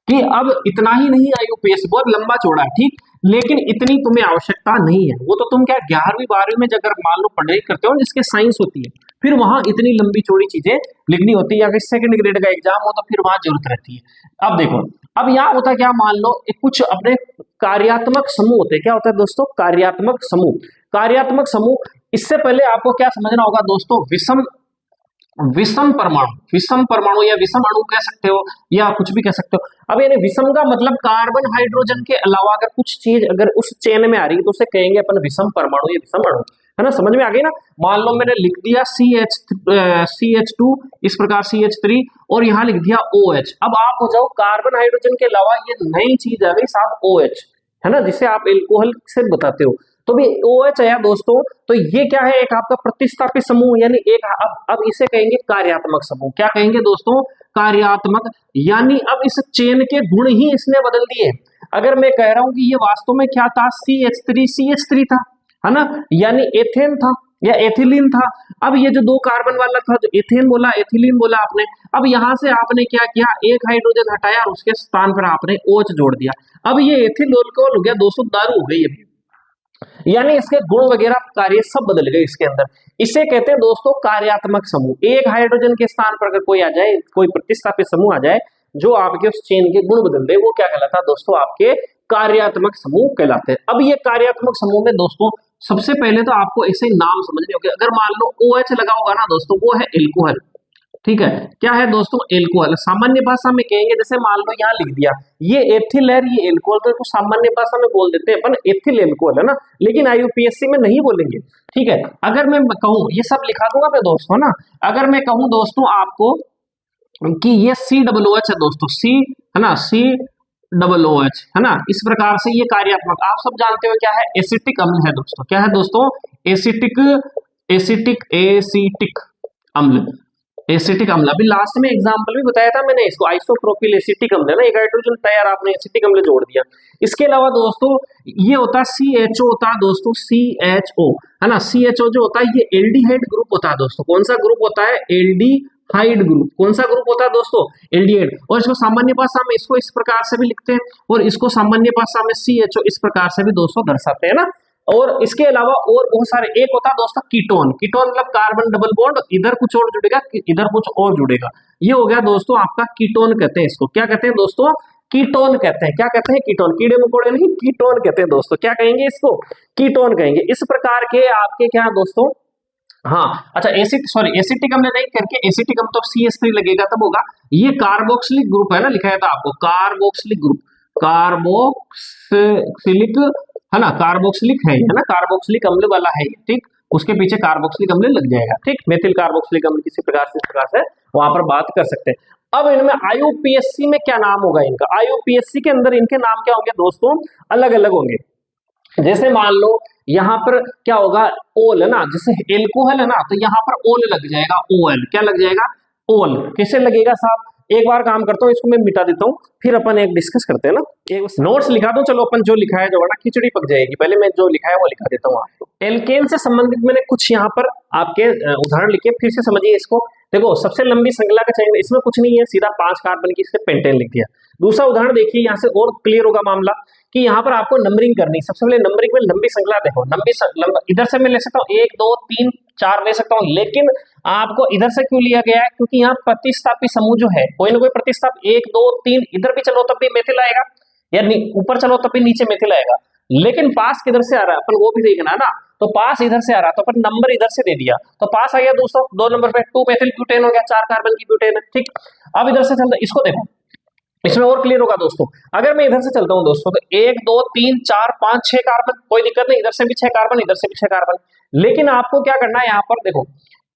कि अब इतना ही नहीं, आईयूपीएस बहुत लंबा चौड़ा है, ठीक, लेकिन इतनी तुम्हें आवश्यकता नहीं है। वो तो तुम क्या 11वीं 12वीं में अगर मान लो पढ़ाई करते हो जिसके साइंस होती है, फिर वहां इतनी लंबी चौड़ी चीजें लिखनी होती है, या फिर सेकंड ग्रेड का एग्जाम हो तो फिर वहां जरूरत रहती है। अब देखो, अब यहाँ होता क्या, मान लो कुछ अपने कार्यात्मक समूह होते हैं। क्या होता है दोस्तों, कार्यात्मक समूह। कार्यात्मक समूह, इससे पहले आपको क्या समझना होगा दोस्तों, विषम परमाणु या विषम अणु कह सकते हो, या कुछ भी कह सकते हो। अब यानी विषम का मतलब कार्बन हाइड्रोजन के अलावा अगर कुछ चीज अगर उस चेन में आ रही है तो उसे कहेंगे अपन विषम परमाणु या विषम अणु, है ना, समझ में आ गई ना। मान लो मैंने लिख दिया CH2, इस प्रकार CH3 और यहाँ लिख दिया OH। अब आप हो जाओ कार्बन हाइड्रोजन के अलावा ये नई चीज आ गई साहब OH, है ना, जिसे आप एल्कोहल से बताते हो। तो भी OH आया दोस्तों, तो ये क्या है, एक आपका प्रतिस्थापित समूह, यानी एक अब इसे कहेंगे कार्यात्मक समूह। क्या कहेंगे दोस्तों, कार्यात्मक, यानी अब इस चेन के गुण ही इसने बदल दिए। अगर मैं कह रहा हूं कि ये वास्तव में क्या था, CH3 था, है ना, यानी एथेन था या एथिलीन था। अब ये जो 2 कार्बन वाला था, जो एथेन बोला एथिलीन बोला आपने, अब यहां से आपने क्या किया, एक हाइड्रोजन हटाया और उसके स्थान पर आपने OH जोड़ दिया। अब ये एथिल अल्कोहल हो गया दोस्तों, दारू हो गई अभी, यानी इसके गुण वगैरह कार्य सब बदल गए इसके अंदर। इसे कहते हैं दोस्तों कार्यात्मक समूह। एक हाइड्रोजन के स्थान पर अगर कोई आ जाए, कोई प्रतिस्थापित समूह आ जाए जो आपके उस चेन के गुण बदल दे, वो क्या कहलाता है दोस्तों, आपके कार्यात्मक समूह कहलाते हैं। अब ये कार्यात्मक समूह में दोस्तों सबसे पहले तो आपको ऐसे नाम समझने होंगे। अगर मान लो OH लगा होगा ना दोस्तों, वो है एल्कोहल, ठीक है, क्या है दोस्तों, एल्कोहल। सामान्य भाषा में कहेंगे, जैसे मान लो यहाँ लिख दिया ये एथिल है, ये एल्कोहल, तो सामान्य भाषा में बोल देते हैं अपन एथिल एल्कोहल, है ना, लेकिन आईयूपीएससी में नहीं बोलेंगे, ठीक है। अगर मैं कहूँ, ये सब लिखा दूंगा मैं दोस्तों ना, अगर मैं कहूँ दोस्तों आपको कि ये COOH है दोस्तों, C है ना, COOH है ना, इस प्रकार से ये कार्यात्मक, आप सब जानते हो क्या है, एसिटिक अम्ल है दोस्तों। क्या है दोस्तों, एसिटिक अम्ल, एसिटिक अम्ल, अभी लास्ट में एग्जांपल भी बताया था मैंने इसको, आइसोप्रोपिल एसिटिक अम्ल है ना, एक हाइड्रोजन तैयार आपने एसिटिक अम्ल जोड़ दिया। इसके अलावा दोस्तों ये होता है CHO होता है दोस्तों, CHO है ना, CHO जो होता है ये एल्डिहाइड ग्रुप होता है दोस्तों। कौन सा ग्रुप होता है? Aldehyde group. कौन सा ग्रुप होता है दोस्तों? एल्डिहाइड। और इसको सामान्य भाषा में इसको इस प्रकार से भी लिखते हैं और इसको सामान्य भाषा में CHO इस प्रकार से भी दोस्तों दर्शाते हैं ना। और इसके अलावा और बहुत सारे, एक होता है दोस्तों कीटोन। कीटोन मतलब कार्बन डबल बॉन्ड, इधर कुछ और जुड़ेगा इधर कुछ और जुड़ेगा, ये हो गया दोस्तों आपका कीटोन कहते हैं इसको। क्या कहते हैं दोस्तों? कीटोन कहते हैं। क्या कहते हैं? कीटोन। कीड़े मकोड़े नहीं, कीटोन कहते हैं दोस्तों। क्या कहेंगे इसको? कीटोन कहेंगे। इस प्रकार के आपके क्या दोस्तों, हाँ अच्छा एसिटिक अम्ल नहीं करके एसिटिक अम्ल तो CH3 लगेगा तब होगा। ये कार्बोक्सिलिक ग्रुप है ना, लिखाया था आपको कार्बोक्सिलिक ग्रुप, कार्बोक्सिलिक है ना, कार्बोक्सिलिक है ना, कार्बोक्सिलिक अम्ल वाला है ठीक, उसके पीछे कार्बोक्सिलिक अम्ल लग जाएगा ठीक। मेथिल कार्बोक्सिलिक अम्ल किसी प्रकार से इस प्रकार से वहां पर बात कर सकते हैं। अब इनमें IUPAC में क्या नाम होगा इनका? IUPAC के अंदर इनके नाम क्या होंगे दोस्तों? अलग अलग होंगे। जैसे मान लो यहाँ पर क्या होगा, ओल है ना, जैसे एल्कोहल है ना, तो यहाँ पर ओल लग जाएगा, OL। क्या लग जाएगा? ओल। कैसे लगेगा साहब? एक बार काम करता हूँ, इसको मैं मिटा देता हूँ, फिर अपन एक डिस्कस करते हैं ना। एक नोट्स लिखा दो, चलो अपन जो लिखा है जो ना खिचड़ी पक जाएगी, पहले मैं जो लिखा है वो लिखा देता हूँ आपको। एल्केन से संबंधित मैंने कुछ यहाँ पर आपके उदाहरण लिखे, फिर से समझिए इसको। देखो सबसे लंबी श्रृंखला का चयन, इसमें कुछ नहीं है, सीधा 5 कार्बन की इससे पेंटेन लिख दिया। दूसरा उदाहरण देखिए, यहाँ से और क्लियर होगा मामला कि यहाँ पर आपको नंबरिंग करनी। सबसे पहले नंबरिंग में लंबी श्रृंखला देखो, इधर से मैं ले सकता हूँ 1 2 3 4 ले सकता हूँ, लेकिन आपको इधर से क्यों लिया गया है? क्योंकि यहाँ प्रतिस्थापी समूह जो है, कोई ना कोई प्रतिस्थाप 1 2 3 इधर भी चलो तब भी मेथिल आएगा, या ऊपर चलो तब भी नीचे मेथिल आएगा, लेकिन पास किधर से आ रहा है अपन वो भी देखना है ना। तो पास इधर से आ रहा है तो अपन नंबर इधर से दे दिया, तो पास आ गया दोस्तों 2 नंबर पे 2 मेथिल ब्यूटेन हो गया, 4 कार्बन की ब्यूटेन है ठीक। अब इधर से चलता, इसको देखो, इसमें और क्लियर होगा दोस्तों। अगर मैं इधर से चलता हूं दोस्तों तो 1 2 3 4 5 6 कार्बन, कोई दिक्कत नहीं, इधर से भी 6 कार्बन इधर से भी 6 कार्बन। लेकिन आपको क्या करना है, यहाँ पर देखो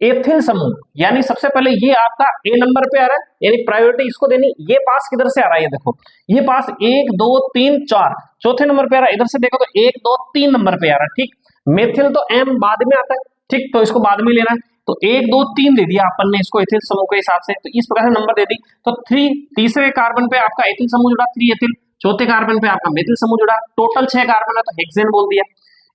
एथिल समूह, यानी सबसे पहले ये आपका A नंबर पे आ रहा है, यानी प्रायोरिटी इसको देनी। ये पास किधर से आ रहा है, ये देखो ये पास 1 2 3 4 चौथे नंबर पे आ रहा है, इधर से देखो तो 1 2 3 नंबर पे आ रहा है ठीक। मेथिल तो M बाद में आता है ठीक, तो इसको बाद में लेना है, तो 1 2 3 दे दिया अपन ने इसको एथिल समूह के हिसाब से, तो इस प्रकार से नंबर दे दी। तो 3 तीसरे कार्बन पे आपका एथिल समूह जुड़ा 3 एथिल, चौथे कार्बन पे आपका मेथिल समूह जुड़ा, टोटल 6 कार्बन है तो हेक्सेन बोल दिया।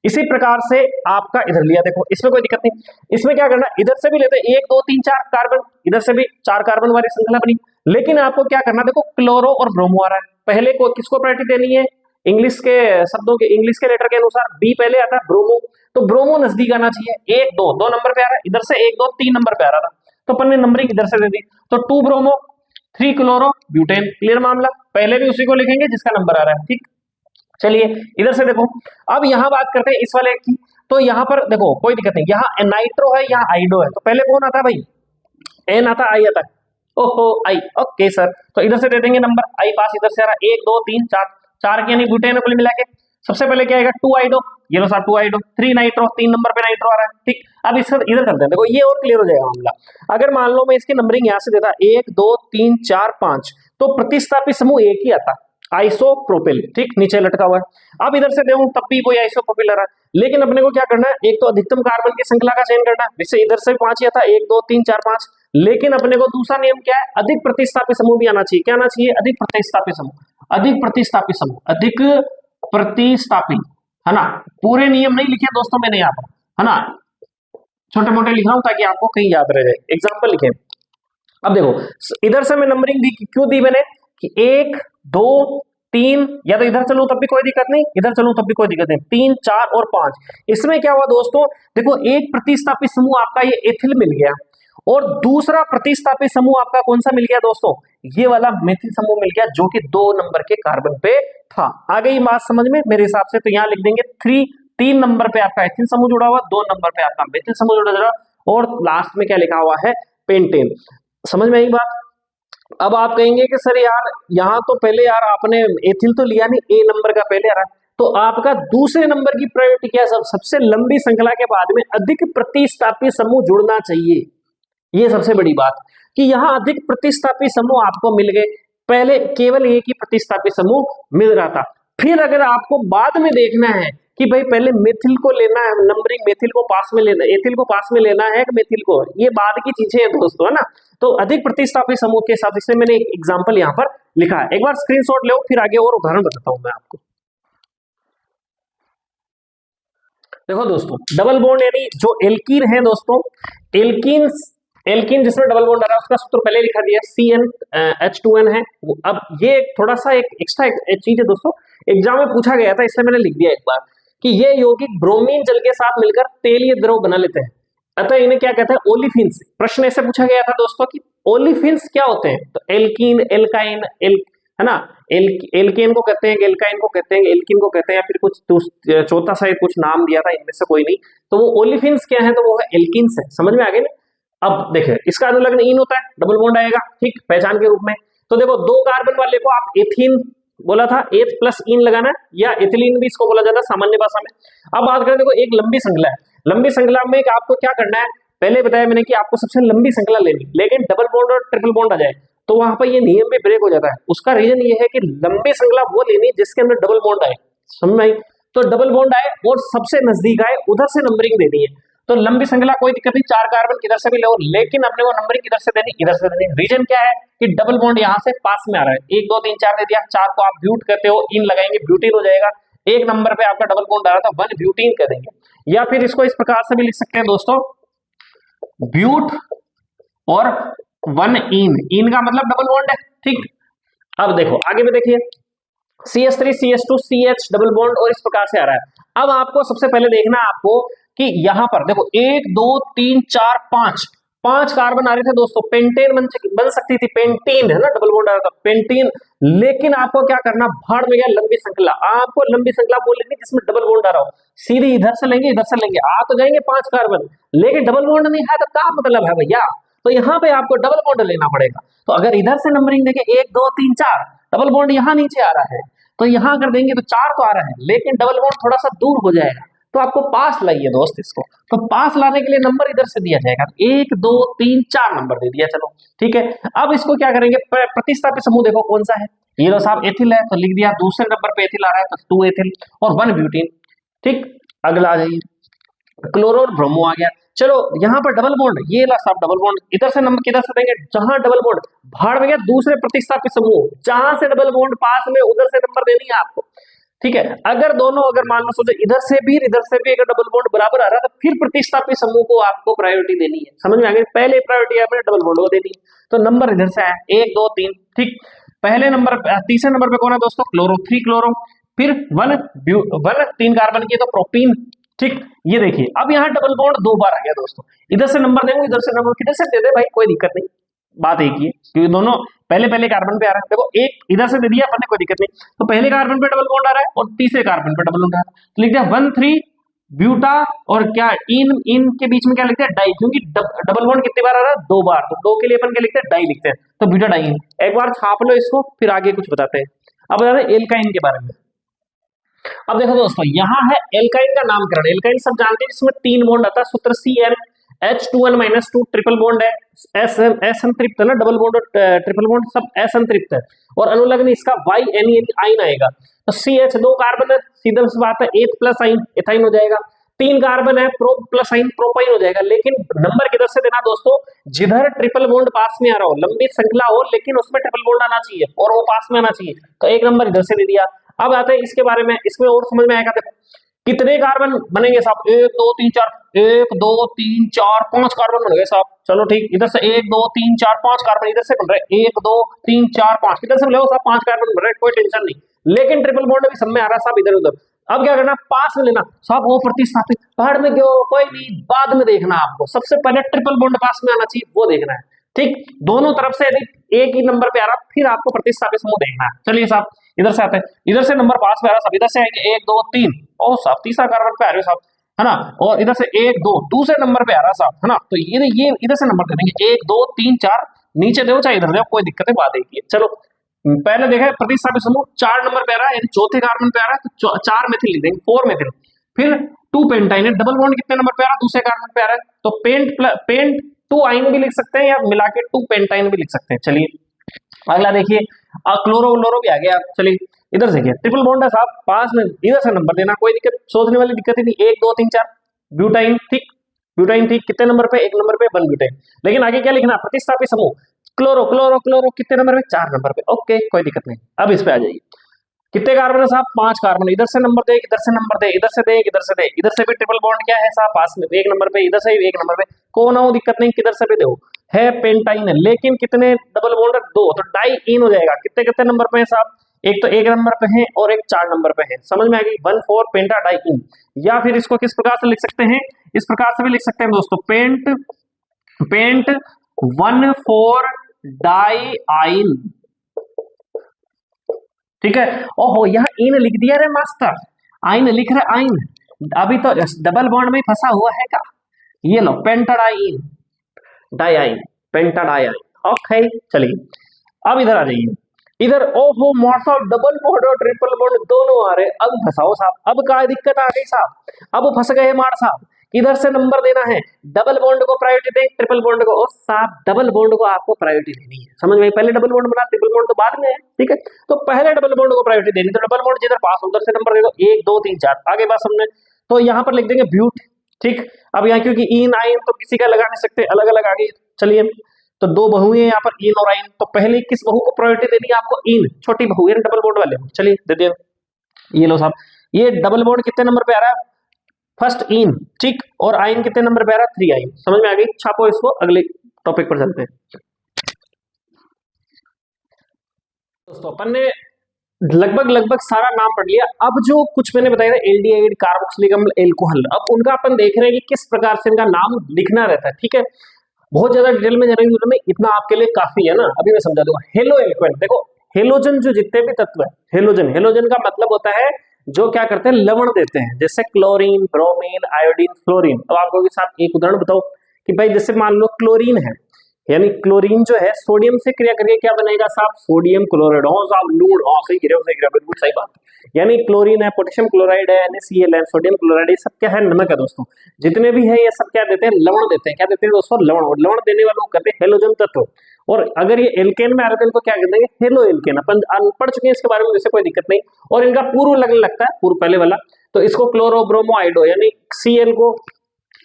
इसी प्रकार से आपका इधर लिया, देखो इसमें कोई दिक्कत नहीं। इसमें क्या करना, इधर से भी लेते 1 2 3 4 कार्बन, इधर से भी 4 कार्बन वाली श्रृंखला बनी। लेकिन आपको क्या करना, देखो क्लोरो और ब्रोमो आ रहा है, पहले को किसको प्रायोरिटी देनी है? इंग्लिश के शब्दों के, इंग्लिश के लेटर के अनुसार B पहले आता है, ब्रोमो, तो ब्रोमो नजदीक आना चाहिए। 1 2 नंबर पे आ रहा है, इधर से 1 2 3 नंबर पे आ रहा था, तो अपन ने नंबरिंग इधर से दे दी, तो 2 ब्रोमो 3 क्लोरो ब्यूटेन। क्लियर मामला, पहले भी उसी को लिखेंगे जिसका नंबर आ रहा है ठीक। चलिए इधर से देखो, अब यहाँ बात करते हैं इस वाले की, तो यहाँ पर देखो कोई दिक्कत नहीं, यहाँ नाइट्रो है यहाँ आइडो है, तो पहले कौन आता है भाई? N आता, I आता है, ओहो I, ओके सर, तो इधर से दे देंगे नंबर, I पास इधर से आ रहा है 1 2 3 4 4 के यानी ब्यूटेन है कुल मिला के। सबसे पहले क्या आएगा 2 आइडो, ये लो साहब 2 आइडो, 3 नाइट्रो, 3 नंबर पे नाइट्रो आ रहा है ठीक। अब इसका इधर करते हैं, देखो ये और क्लियर हो जाएगा मामला। अगर मान लो मैं इसकी नंबरिंग यहाँ से देता 1 2 3 4 5, तो प्रतिस्थापी समूह एक ही आता, आइसोप्रोपिल ठीक, नीचे लटका हुआ है। अब इधर से देखूं तब भी कोई आइसोप्रोपिल आ रहा है, लेकिन अपने को क्या करना है, एक तो अधिकतम कार्बन की श्रृंखला का चयन करना है, जिससे इधर से भी 5 ही था 1 2 3 4 5, लेकिन अपने को दूसरा नियम क्या है, अधिक प्रतिस्थापी समूह भी आना चाहिए। क्या आना चाहिए? अधिक प्रतिस्थापी समूह, अधिक प्रतिस्थापी समूह, अधिक प्रतिस्थापी है ना। पूरे नियम नहीं लिखे दोस्तों मैंने यहाँ पर है ना, छोटे मोटे लिख रहा हूं ताकि आपको कहीं याद रह जाए, एग्जाम्पल लिखे। अब देखो इधर से मैं नंबरिंग दी, क्यों दी मैंने कि 1 2 3, या तो इधर चलूं तब भी कोई दिक्कत नहीं, इधर चलूं तब भी कोई दिक्कत नहीं, 3 4 और 5। इसमें क्या हुआ दोस्तों, देखो एक प्रतिस्थापी समूह आपका ये एथिल मिल गया, और दूसरा प्रतिस्थापी समूह आपका कौन सा मिल गया दोस्तों, ये वाला मेथिल समूह मिल गया, जो कि 2 नंबर के कार्बन पे था। आ गई बात समझ में मेरे हिसाब से, तो यहाँ लिख देंगे 3 नंबर पे आपका एथिल समूह जुड़ा हुआ, 2 नंबर पे आपका मेथिल समूह जुड़ा, और लास्ट में क्या लिखा हुआ है, पेंटेन। समझ में आई बात? अब आप कहेंगे कि सर यार यहाँ तो पहले यार आपने एथिल तो लिया नहीं, A नंबर का पहले आ रहा है, तो आपका दूसरे नंबर की प्रायोरिटी क्या है? सबसे लंबी श्रृंखला के बाद में अधिक प्रतिस्थापी समूह जुड़ना चाहिए। ये सबसे बड़ी बात कि यहाँ अधिक प्रतिस्थापी समूह आपको मिल गए, पहले केवल एक ही प्रतिस्थापी समूह मिल रहा था। फिर अगर आपको बाद में देखना है कि भाई पहले मेथिल को लेना है नंबरिंग, मेथिल को पास में लेना, एथिल को पास में लेना है कि मेथिल को, ये बाद की चीजें हैं दोस्तों, है ना। तो अधिक प्रतिस्थापित समूह के साथ इसलिए मैंने एक एग्जांपल यहाँ पर लिखा है, एक बार स्क्रीनशॉट लो फिर आगे और उदाहरण बताता हूं मैं आपको। देखो दोस्तों डबल बॉन्ड यानी जो एल्कीन है दोस्तों, एल्कीन जिसमें डबल बॉन्ड आ रहा है उसका सूत्र पहले लिखा दिया CnH2n है। अब ये थोड़ा सा एक एक्स्ट्रा चीज है दोस्तों, एग्जाम में पूछा गया था इसलिए मैंने लिख दिया एक बार कि ये यौगिक ब्रोमीन जल के साथ मिलकर तेलीय द्रव बना लेते हैं, अतः इन्हें क्या कहते हैं, ओलिफिन्स। प्रश्न ऐसे पूछा गया था दोस्तों कि ओलिफिन्स क्या होते हैं, तो एल्कीन, एल्काइन, है ना, एल्केन को कहते हैं, एल्काइन को कहते हैं, एल्किन को कहते हैं, या फिर कुछ चौथा शायद कुछ नाम दिया था इनमें से कोई नहीं, तो वो ओलिफिन्स क्या है, तो वो है एल्किन्स है। समझ में आ गए ना। अब देखिए इसका अनुलग्न इन होता है, डबल बॉन्ड आएगा, ठीक, पहचान के रूप में। तो देखो दो कार्बन वाले को आप एथीन बोला था, एथ प्लस इन लगाना है, या एथिलीन भी इसको बोला जाता है सामान्य भाषा में। अब बात करें, देखो एक लंबी श्रृंखला है, लंबी श्रृंखला में आपको क्या करना है, पहले बताया मैंने कि आपको सबसे लंबी श्रृंखला लेनी, लेकिन डबल बॉन्ड और ट्रिपल बॉन्ड आ जाए तो वहां पर ये नियम भी ब्रेक हो जाता है। उसका रीजन ये है कि लंबी श्रृंखला वो लेनी जिसके अंदर डबल बॉन्ड आए, समझ में आई। तो डबल बॉन्ड आए और सबसे नजदीक आए उधर से नंबरिंग देनी है। तो लंबी श्रृंखला कोई दिक्कत नहीं, 4 कार्बन किधर से भी लो, लेकिन अपने वो नंबरिंग किधर से देनी, इधर से देनी। रीजन क्या है कि डबल बॉन्ड यहाँ से पास में आ रहा है, 1 2 3 4 दे दिया, 4 को आप ब्यूट कहते हो, इन लगाएंगे ब्यूटीन हो जाएगा। एक नंबर पे आपका डबल बॉन्ड आ रहा था, 1 ब्यूटीन कह देंगे, या फिर इसको इस प्रकार से भी लिख सकते हैं दोस्तों, ब्यूट और 1 इन का मतलब डबल बॉन्ड है, ठीक। अब देखो आगे में देखिए CH3 CH2 CH double bond और इस प्रकार से आ रहा है। अब आपको सबसे पहले देखना है आपको कि यहां पर देखो 1 2 3 4 5 कार्बन आ रहे थे दोस्तों, पेंटेन बन सकती थी, पेंटीन है ना, डबल बॉन्ड आ रहा था पेंटीन। लेकिन आपको क्या करना, भाड़ में गया लंबी श्रृंखला, आपको लंबी श्रृंखला बोल लेंगे जिसमें डबल बॉन्ड आ रहा हो, सीधी इधर से लेंगे इधर से लेंगे, आ तो जाएंगे 5 कार्बन, लेकिन डबल बॉन्ड नहीं है तो क्या मतलब है भैया, तो यहाँ पे आपको डबल बॉन्ड लेना पड़ेगा। तो अगर इधर से नंबरिंग देंगे 1 2 3 4, डबल बॉन्ड यहाँ नीचे आ रहा है, तो यहाँ अगर देंगे तो 4 तो आ रहा है, लेकिन डबल बॉन्ड थोड़ा सा दूर हो जाएगा, तो आपको पास लाइए दोस्त इसको। तो पास लाने के लिए नंबर इधर से दिया जाएगा, 1 2 3 4 नंबर दे दिया, चलो ठीक है। अब इसको क्या करेंगे, प्रतिस्थापित समूह देखो कौन सा है, ये लो साहब एथिल है, तो लिख दिया, दूसरे नंबर पे एथिल आ रहा है तो 2 एथिल और 1 ब्यूटीन, ठीक। अगला आ जाइए, क्लोरो और ब्रोमो आ गया। चलो यहाँ पर डबल बॉन्ड, ये ला साहब डबल बॉन्ड, इधर से नंबर किधर से देंगे, जहां डबल बॉन्ड भाड़ में गया दूसरे प्रतिस्थापित समूह, जहां से डबल बॉन्ड पास में उधर से नंबर देनी है आपको, ठीक है। अगर दोनों अगर मान लो सोचे इधर से भी अगर डबल बॉन्ड बराबर आ रहा है तो फिर प्रतिस्थापित समूह को आपको प्रायोरिटी देनी है, समझ में आ गई। पहले प्रायोरिटी आपने डबल बॉन्ड को देनी है, तो नंबर इधर से आया 1 2 3, ठीक। पहले नंबर, तीसरे नंबर पे कौन है दोस्तों, क्लोरो, 3 क्लोरो, फिर 1 3 कार्बन की तो प्रोपीन, ठीक। ये देखिए अब यहाँ डबल बॉन्ड 2 बार आ गया दोस्तों, इधर से नंबर देंगे इधर से नंबर, किधर से दे दे भाई कोई दिक्कत नहीं, बात एक ही है क्योंकि दोनों पहले कार्बन पे आ रहा है। देखो एक इधर से दे दिया अपन ने, कोई दिक्कत नहीं, तो पहले कार्बन पे डबल बॉन्ड आ रहा है और तीसरे कार्बन पे डबल बॉन्ड आ रहा है, तो लिख दिया 1 3 ब्यूटा और क्या इन के बीच में क्या लिखते हैं, डाई, क्योंकि डबल बॉन्ड कितनी बार आ रहा है, 2 बार, तो 2 के लिए अपन क्या लिखते हैं, डाई लिखते हैं, तो ब्यूटा डाइन। एक बार छाप लो इसको फिर आगे कुछ बताते हैं। अब बताते हैं एल्काइन के बारे में। अब देखो दोस्तों यहाँ है एल्काइन का नामकरण, एल्काइन सब जानते हैं, इसमें 3 बॉन्ड आता है, सूत्र CnH2n-2 ट्रिपल बॉन्ड है, S संतृप्त है ना, डबल बॉन्ड और ट्रिपल बॉन्ड सब S संतृप्त है, और अनुलग्न इसका YN आइन आएगा, तो CH 2 कार्बन है, सीधा सी बात है, एथ प्लस आइन एथाइन हो जाएगा, 3 कार्बन है, प्रो प्लस आइन प्रोपाइन हो जाएगा। लेकिन नंबर किधर से देना दोस्तों, जिधर ट्रिपल बॉन्ड पास में आ रहा हो, लंबी श्रृंखला हो लेकिन उसमें ट्रिपल बॉन्ड आना चाहिए और वो पास में आना चाहिए, तो एक नंबर इधर से दे दिया। अब आते हैं इसके बारे में, इसमें और समझ में आएगा, देखो कितने कार्बन बनेंगे साहब, 1 2 3 4, 1 2 3 4 5 कार्बन बन गए साहब, चलो ठीक, इधर से 1 2 3 4 5 कार्बन इधर से बन रहे, 1 2 3 4 5 इधर से ले साहब, 5 कार्बन बन रहे, कोई टेंशन नहीं, लेकिन ट्रिपल बॉन्ड भी सब में आ रहा है साहब इधर उधर। अब क्या करना, पास में लेना साहब, वो प्रतिस्थापित भाड़ में क्यों, कोई नहीं, बाद में देखना, आपको सबसे पहले ट्रिपल बॉन्ड पास में आना चाहिए वो देखना है, ठीक। दोनों तरफ से यदि एक ही नंबर पे आ रहा फिर आपको प्रतिस्थापित समूह देखना है। चलिए साहब इधर से आते हैं, इधर से नंबर पास में आ रहा साहब, इधर से आएंगे 1 2 3, ओ साहब तीसरा कार्बन पे आ रहे हो साहब, है ना, और इधर से 1 2 दूसरे नंबर पे आ रहा साहब, है ना, तो ये इधर से नंबर दे देंगे 1 2 3 4, नीचे दो चाहे इधर दो, कोई दिक्कत है, बात एक ही है। चलो पहले देखा प्रतिस्थापित समूह 4 नंबर पे आ रहा है, यानी चौथे कार्बन पे आ रहा है, तो 4 मेथिल लिख देंगे, 4 मेथिल, फिर 2 पेंटाइन, डबल बॉन्ड कितने नंबर पे आ रहा है, दूसरे कार्बन पे आ रहा है, तो पेंट 2 आइन भी लिख सकते हैं या मिला के 2 पेंटाइन भी लिख सकते हैं। चलिए अगला देखिए, क्लोरो व्लोरो भी आ गया, चलिए इधर से क्या ट्रिपल बॉन्ड है साहब, पास में इधर से नंबर देना, कोई दिक्कत सोचने वाली दिक्कत ही नहीं। 1 2 3 4 ब्यूटाइन, ठीक, ब्यूटाइन ठीक, कितने नंबर पे, 1 नंबर पे 1 ब्यूटाइन। लेकिन आगे क्या लिखना, प्रतिस्थापी समूह क्लोरो क्लोरो क्लोरो, कितने नंबर पे, 4 नंबर पे, ओके कोई दिक्कत नहीं। अब इस पे आ जाइए, कितने कार्बन है साहब, 5 कार्बन, इधर से नंबर दे, इधर से नंबर दे, इधर से दे, इधर से दे, इधर से भी ट्रिपल बॉन्ड क्या है साहब, पास में 1 नंबर पे, इधर से भी 1 नंबर पे, कौन हो दिक्कत नहीं, किधर से भी दो, है पेंटाइन है, लेकिन कितने डबल बॉन्ड है, 2, तो डाई इन हो जाएगा। कितने कितने नंबर पे है साहब, एक तो 1 नंबर पे है और एक 4 नंबर पे है, समझ में आ गई, 1,4 पेंटा डाई इन। या फिर इसको किस प्रकार से लिख सकते हैं, इस प्रकार से भी लिख सकते हैं दोस्तों, पेंट 1,4 डाई आइन, ठीक है। ओहो यहाँ इन लिख दिया रे मास्टर, आइन लिख रहे आइन, अभी तो डबल बॉन्ड में फंसा हुआ है का, ये लो पेंटाडाइन डाइआइन, पेंटाडाइन, ओके चलिए अब इधर आ जाइए, इधर ओहो मॉर्फा डबल बॉन्ड और ट्रिपल बॉन्ड दोनों आ रहे, अब फंसाओ साहब, अब क्या दिक्कत आ गई साहब, अब फंस गए मार साहब, इधर से नंबर देना है, डबल बॉन्ड को प्रायोरिटी दे, ट्रिपल बॉन्ड को, और साहब डबल बॉन्ड को आपको प्रायोरिटी देनी है, समझ में, पहले डबल बॉन्ड बना, ट्रिपल बॉन्ड तो बाद में है, ठीक है, तो पहले डबल बॉन्ड को प्रायोरिटी देनी, तो डबल बॉन्ड जिधर पास उधर से नंबर दे दो, 1 2 3 4, आगे बात समझ में, तो यहाँ पर लिख देंगे ब्यूट, ठीक। अब यहाँ क्योंकि इन आइन तो किसी का लगा नहीं सकते, अलग अलग आगे चलिए, तो 2 बहु है यहाँ पर इन और आइन, तो पहले किस बहु को प्रायोरिटी देनी है आपको, इन, छोटी बहु है डबल बॉन्ड वाले, चलिए दे दिया, ये लो साहब, ये डबल बॉन्ड कितने नंबर पे आ रहा है, फर्स्ट इन, ठीक, और आइन कितने नंबर पे आ रहा है, 3 आइन, समझ में आ गई, छापो इसको, अगले टॉपिक पर चलते हैं दोस्तों। अपन ने लगभग सारा नाम पढ़ लिया, अब जो कुछ मैंने बताया था एल्डिहाइड, कार्बोक्सिलिक अम्ल, एल्कोहल, अब उनका अपन देख रहे हैं कि किस प्रकार से इनका नाम लिखना रहता है, ठीक है, बहुत ज्यादा डिटेल में जाने की जरूरत नहीं, इतना आपके लिए काफी है ना, अभी मैं समझा दूंगा। हेलो एल्केन, देखो हेलोजन जो जितने भी तत्व है, हेलोजन का मतलब होता है जो क्या करते हैं, लवण देते हैं, जैसे क्लोरीन, ब्रोमीन, आयोडीन, फ्लोरीन। अब आपको के साथ एक उदाहरण बताओ कि भाई जैसे मान लो क्लोरीन है, यानी क्लोरीन जो है सोडियम से क्रिया करके क्या बनेगा साहब, सोडियम क्लोराइड, हो साहब लूण, हो सही गिरे, बिल्कुल सही बात, यानी क्लोरीन है, पोटेशियम क्लोराइड है, NaCl है, सोडियम क्लोराइड, ये सब क्या है, नमक है दोस्तों, जितने भी है ये सब क्या देते हैं, लवण देते हैं, क्या देते हैं दोस्तों, लवण, और लवण देने वालों को कहते हैं हेलोजन तत्व। और अगर ये एल्केन में आ रहे हैं तो इनको क्या कहते हैं, हेलो एल्केन, अपन पढ़ चुके हैं इसके बारे में, वैसे कोई दिक्कत नहीं, और इनका पूर्व लगने लगता है, पूर्व पहले वाला, तो इसको क्लोरो ब्रोमो आइडो, यानी Cl को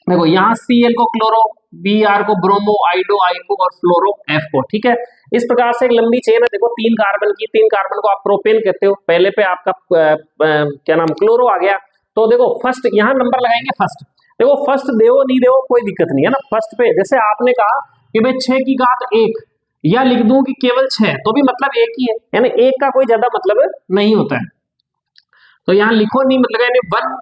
देखो यहाँ Cl को क्लोरो, Br को ब्रोमो, आइडो आई को, और फ्लोरो F को, ठीक है। इस प्रकार से एक लंबी चेन है, देखो 3 कार्बन की, 3 कार्बन को आप प्रोपेन कहते हो, पहले पे आपका क्या नाम क्लोरो आ गया, तो देखो फर्स्ट यहाँ नंबर लगाएंगे, फर्स्ट देखो, फर्स्ट देव नहीं देव कोई दिक्कत नहीं है ना, फर्स्ट पे जैसे आपने कहा कि भाई 6 की घात 1, या लिख दूं कि केवल 6, तो भी मतलब एक ही है, यानी एक का कोई ज्यादा मतलब नहीं होता है, तो यहाँ लिखो नहीं मतलब, यानी वन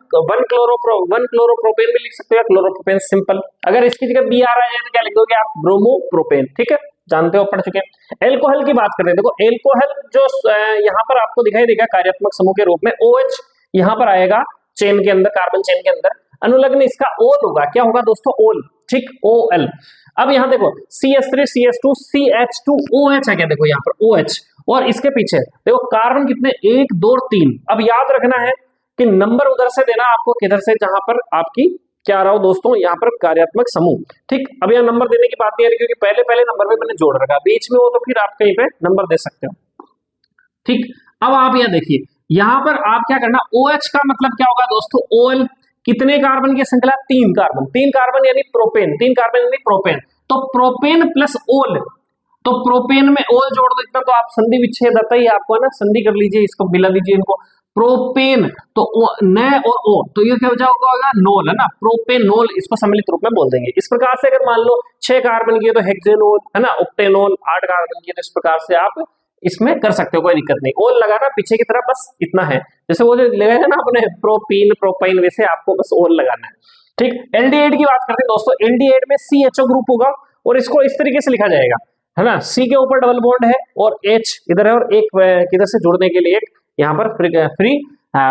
क्लोरोप्रोपेन भी लिख सकते हो, क्लोरोप्रोपेन सिंपल। अगर इसकी जगह बी आ रहा है तो क्या लिख दोगे आप, ब्रोमोप्रोपेन, ठीक है, जानते हो, पढ़ चुके हैं। एल्कोहल की बात करें, देखो एल्कोहल जो यहाँ पर आपको दिखाई देगा कार्यात्मक समूह के रूप में, OH यहाँ पर आएगा चेन के अंदर, कार्बन चेन के अंदर, अनुलग्न इसका ओल होगा, क्या होगा दोस्तों, ओल, ठीक, OL। अब यहाँ देखो CH3 CH2 CH2OH है, क्या देखो यहाँ पर OH, और इसके पीछे देखो कार्बन कितने, 1 2 3। अब याद रखना है कि नंबर उधर से देना आपको, किधर से, जहां पर आपकी क्या रहा हो दोस्तों, यहाँ पर कार्यात्मक समूह, ठीक। अब यहाँ नंबर देने की बात नहीं आ रही, क्योंकि पहले पहले नंबर में मैंने जोड़ रखा, बीच में हो तो फिर आप कहीं पे नंबर दे सकते हो, ठीक। अब आप यहाँ देखिए, यहाँ पर आप क्या करना, OH का मतलब क्या होगा दोस्तों, OL, कितने कार्बन की श्रृंखला, 3 कार्बन, 3 कार्बन यानी प्रोपेन, 3 कार्बन यानी प्रोपेन, तो प्रोपेन प्लस ओल, तो प्रोपेन में ओल जोड़ दो इतना, तो आप संधि विच्छेद आता ही आपको है ना, संधि कर लीजिए, इसको मिला दीजिए इनको, प्रोपेन तो न और ओ, तो ये क्या हो जाएगा, नोल, है ना, प्रोपेनोल, इसको सम्मिलित रूप में बोल देंगे। इस प्रकार से अगर मान लो 6 कार्बन की है तो हेक्सेनोल, है ना, ऑक्टेनोल, 8 कार्बन की है तो इस प्रकार से आप इसमें कर सकते हो, कोई दिक्कत नहीं। ओल लगाना पीछे की तरफ, बस इतना है, जैसे वो जो लगाया ना अपने प्रोपीन प्रोपाइन, वैसे आपको बस ओल लगाना है, ठीक। एल्डिहाइड की बात करते हैं दोस्तों, एल्डिहाइड में CHO ग्रुप होगा, और इसको इस तरीके से लिखा जाएगा, है ना, C के ऊपर डबल बॉन्ड है और H इधर है, और एक किधर से जुड़ने के लिए एक यहाँ पर फ्री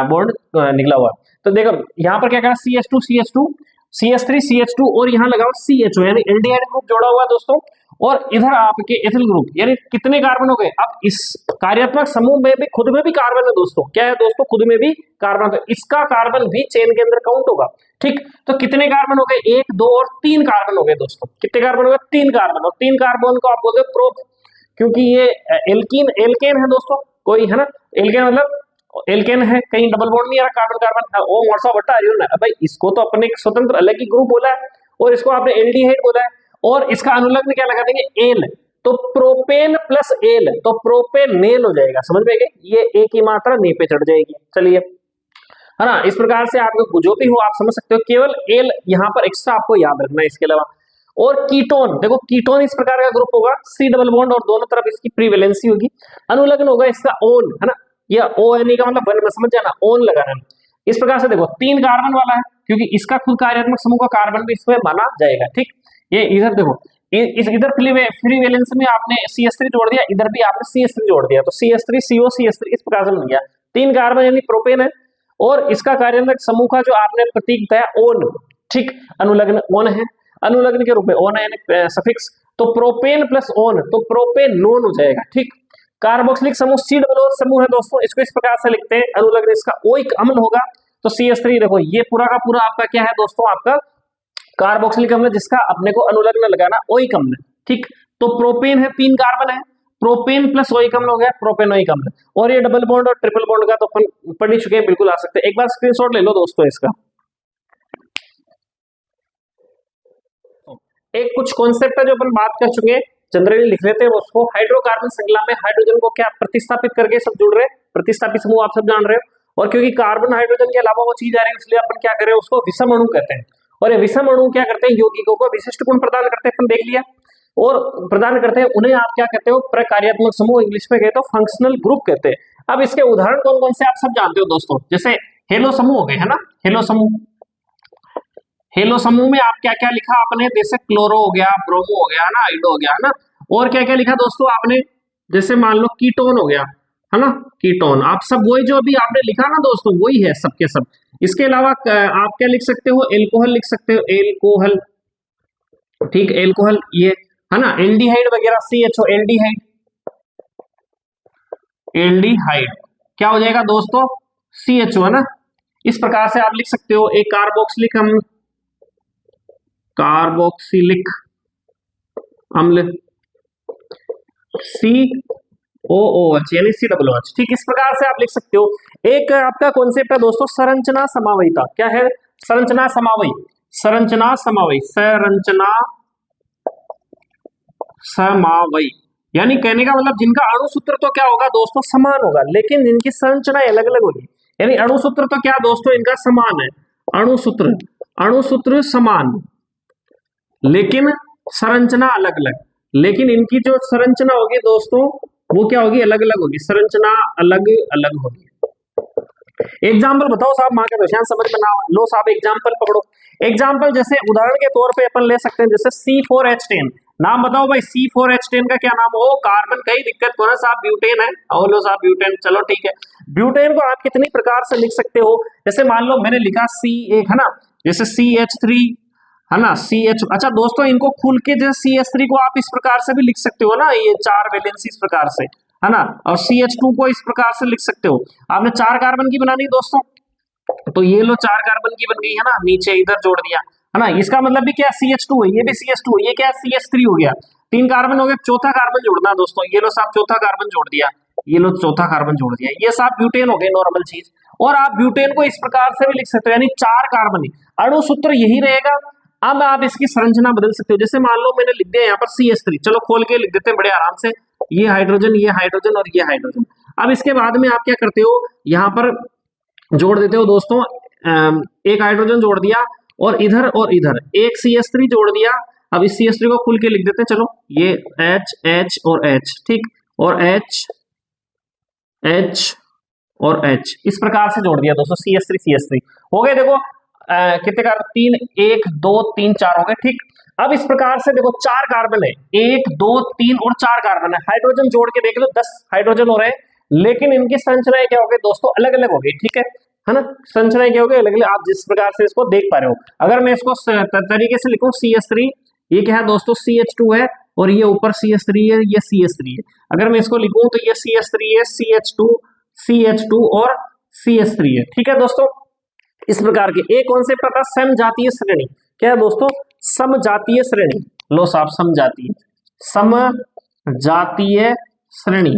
बॉन्ड निकला हुआ। तो देखो यहाँ पर क्या करा, CH2 CH2 CH3 CH2, और यहाँ लगाओ CHO, यानी एल्डिहाइड ग्रुप जोड़ा हुआ है दोस्तों, और इधर आपके एथिल ग्रुप, यानी कितने कार्बन हो गए। अब इस कार्यात्मक समूह में भी खुद में भी कार्बन है दोस्तों, क्या है दोस्तों, खुद में भी कार्बन है, इसका कार्बन भी चेन के अंदर काउंट होगा, ठीक। तो कितने कार्बन हो गए, 1 2 और 3 कार्बन हो गए दोस्तों, कितने कार्बन हो गए, 3 कार्बन, और 3 कार्बन को आप बोलते हो प्रोप, क्योंकि ये एल्कीन एल्केन है दोस्तों, कोई है ना, एल्केन मतलब एल्केन है, कहीं डबल बॉन्ड नहीं आ रहा कार्बन कार्बन, ओ मोर्सा बट्टा आयोन है। भाई इसको तो अपने एक स्वतंत्र अलग ही ग्रुप बोला है, और इसको आपने एल्डिहाइड बोला है, और इसका अनुलग्न क्या लगा देंगे, एल। तो प्रोपेन प्लस एल, तो प्रोपेनेल हो जाएगा, समझ में गए, ये एक ही मात्रा ने पे चढ़ जाएगी। चलिए, है ना, इस प्रकार से आपको जो भी हो आप समझ सकते हो, केवल एल यहाँ पर एक्स्ट्रा आपको याद रखना है इसके अलावा। और कीटोन, देखो कीटोन इस प्रकार का ग्रुप होगा, सी डबल बॉन्ड और दोनों तरफ इसकी प्रीवेलेंसी होगी। अनुलग्न होगा इसका ओन, है ना, या ओ एन ई का मतलब वन में समझ जाना, ओन लगाना। इस प्रकार से देखो 3 कार्बन वाला है, क्योंकि इसका खुद कार्यात्मक समूह का कार्बन भी इसमें माना जाएगा। ठीक, ये इधर देखो, इस इधर फ्री वैलेंस में आपने CH3 जोड़ दिया, इधर भी आपने CH3 जोड़ दिया, तो CH3 CO CH3 इस प्रकार से बन गया। 3 कार्बन यानी प्रोपेन है, और इसका कार्यात्मक समूह का जो आपने प्रतीक बताया ओन, ठीक, अनुलग्न ओन है, अनुलग्न के रूप में ओन है यानी सफिक्स, तो प्रोपेन प्लस ओन, तो प्रोपेनोन हो जाएगा। ठीक, कार्बोक्सिलिक समूह C डबल O समूह है दोस्तों, इसको इस प्रकार से लिखते हैं, अनुलग्न इसका ओइक अम्ल होगा, तो CH3 देखो ये पूरा का पूरा आपका क्या है दोस्तों, आपका कार्बोक्सिलिक अम्ल, जिसका अपने को अनुलग्न लगाना ओइक अम्ल। ठीक, तो प्रोपेन है, 3 कार्बन है, प्रोपेन प्लस ओइक अम्ल हो गया प्रोपेनोइक अम्ल, और ये डबल बॉन्ड और ट्रिपल बॉन्ड का तो अपन पढ़ ही चुके हैं, बिल्कुल आ सकते हैं। एक बार स्क्रीनशॉट ले लो दोस्तों इसका। एक कुछ कॉन्सेप्ट है जो अपन बात कर चुके हैं, जनरली लिख लेते हैं उसको। हाइड्रोकार्बन श्रृंखला में हाइड्रोजन को क्या प्रतिस्थापित करके सब जुड़ रहे हैं, प्रतिस्थापित समूह आप सब जान रहे हो, और क्योंकि कार्बन हाइड्रोजन के अलावा वो चीज आ रही है, इसलिए अपन क्या करें, उसको विषम अणु कहते हैं। और ये विषम अणु क्या करते हैं, यौगिकों को विशिष्ट गुण प्रदान करते हैं, अपन देख लिया, और प्रदान करते हैं उन्हें आप क्या कहते हो, प्रकार्यात्मक समूह, इंग्लिश में कहते हो फंक्शनल ग्रुप कहते हैं। अब इसके उदाहरण कौन कौन से आप सब जानते हो दोस्तों, जैसे हेलो समूह हो गए, है ना, हेलो समूह, हेलो समूह में आप क्या क्या लिखा आपने, जैसे क्लोरो हो गया, ब्रोमो हो गया, है ना, आइडो हो गया, है ना, और क्या क्या लिखा दोस्तों आपने, जैसे मान लो कीटोन हो गया, है ना, कीटोन, आप सब वही जो अभी आपने लिखा ना दोस्तों, वही है सबके सब। इसके अलावा आप क्या लिख सकते हो, एल्कोहल लिख सकते हो, एल्कोहल, ठीक, एल्कोहल ये, है ना, एल्डिहाइड वगैरह, CHO एल्डिहाइड, एल्डिहाइड क्या हो जाएगा दोस्तों, CHO, है ना। इस प्रकार से आप लिख सकते हो। एक कार्बोक्सिलिक अम्ल, कार्बोक्सिलिक अम्ल COOH यानी COOH, ठीक, इस प्रकार से आप लिख सकते हो। एक आपका कॉन्सेप्ट है दोस्तों संरचना समावयिता, क्या है, संरचना समावयी, संरचना समावयी, संरचना समावयी, यानी कहने का मतलब जिनका अणुसूत्र तो क्या होगा दोस्तों, समान होगा, लेकिन जिनकी संरचना अलग अलग होगी। यानी अणुसूत्र तो क्या दोस्तों, इनका समान है, अणुसूत्र, अणुसूत्र समान, लेकिन संरचना अलग अलग, लेकिन इनकी जो संरचना होगी दोस्तों वो क्या होगी, अलग अलग होगी, संरचना अलग अलग होगी। एग्जाम्पल बताओ साहब, मां के दर्शन समझ में ना लो साहब, एग्जाम्पल पकड़ो। एग्जाम्पल जैसे उदाहरण के तौर पे अपन ले सकते हैं, जैसे C4H10, नाम बताओ भाई, C4H10 का क्या नाम हो, कार्बन, कई दिक्कत को ना साहब, ब्यूटेन है, और लो साहब ब्यूटेन, चलो ठीक है। ब्यूटेन को आप कितनी प्रकार से लिख सकते हो, जैसे मान लो मैंने लिखा C1, है ना, जैसे CH3, है ना, CH, अच्छा दोस्तों इनको खुल के जैसे CH3 को आप इस प्रकार से भी लिख सकते हो ना, ये 4 वैलेंसी इस प्रकार से, है ना, और CH2 को इस प्रकार से लिख सकते हो। आपने 4 कार्बन की बनानी दोस्तों, तो ये लो 4 कार्बन की बन गई, है ना, नीचे इधर जोड़ दिया, है ना, इसका मतलब भी क्या, CH2 है, ये भी CH2 है, ये क्या है, CH3 हो गया, 3 कार्बन हो गया, चौथा कार्बन जोड़ना दोस्तों, ये लो साहब चौथा कार्बन जोड़ दिया, ये लो चौथा कार्बन जोड़ दिया, ये साहब ब्यूटेन हो गए, नॉर्मल चीज। और आप ब्यूटेन को इस प्रकार से भी लिख सकते हो, यानी 4 कार्बन, अणुसूत्र यही रहेगा। अब आप इसकी संरचना बदल सकते हो, जैसे मान लो मैंने लिख दिया यहाँ पर CH3, चलो खोल के लिख देते हैं बड़े आराम से, ये हाइड्रोजन, ये हाइड्रोजन और ये हाइड्रोजन। अब इसके बाद में आप क्या करते हो, यहाँ पर जोड़ देते हो दोस्तों, एक हाइड्रोजन जोड़ दिया, और इधर एक CH3 जोड़ दिया। अब इस CH3 को खुल के लिख देते हैं, चलो ये H H और H, ठीक, और H H और H इस प्रकार से जोड़ दिया दोस्तों, CH3 हो गए। देखो कितने कार्बन, 3, 1 2 3 4 हो गए, ठीक। अब इस प्रकार से देखो 4 कार्बन है, 1 2 3 और 4 कार्बन है, हाइड्रोजन जोड़ के देख लो 10 हाइड्रोजन हो रहे हैं, लेकिन इनकी संरचनाएं क्या हो गई दोस्तों, अलग अलग हो गई, ठीक है ना, संरचनाएं क्या हो गई, अलग अलग। आप जिस प्रकार से इसको देख पा रहे हो, अगर मैं इसको तरीके से लिखूं, CH3, ये क्या है दोस्तों, CH2 है, और ये ऊपर CH3 है, ये CH3 है। अगर मैं इसको लिखूं तो ये CH3 है, CH2 और CH3 है, ठीक है दोस्तों। इस प्रकार के एक कॉन्सेप्ट आता है समजातीय श्रेणी, क्या है दोस्तों, समजातीय श्रेणी, लो साहब समजातीय, समजातीय श्रेणी,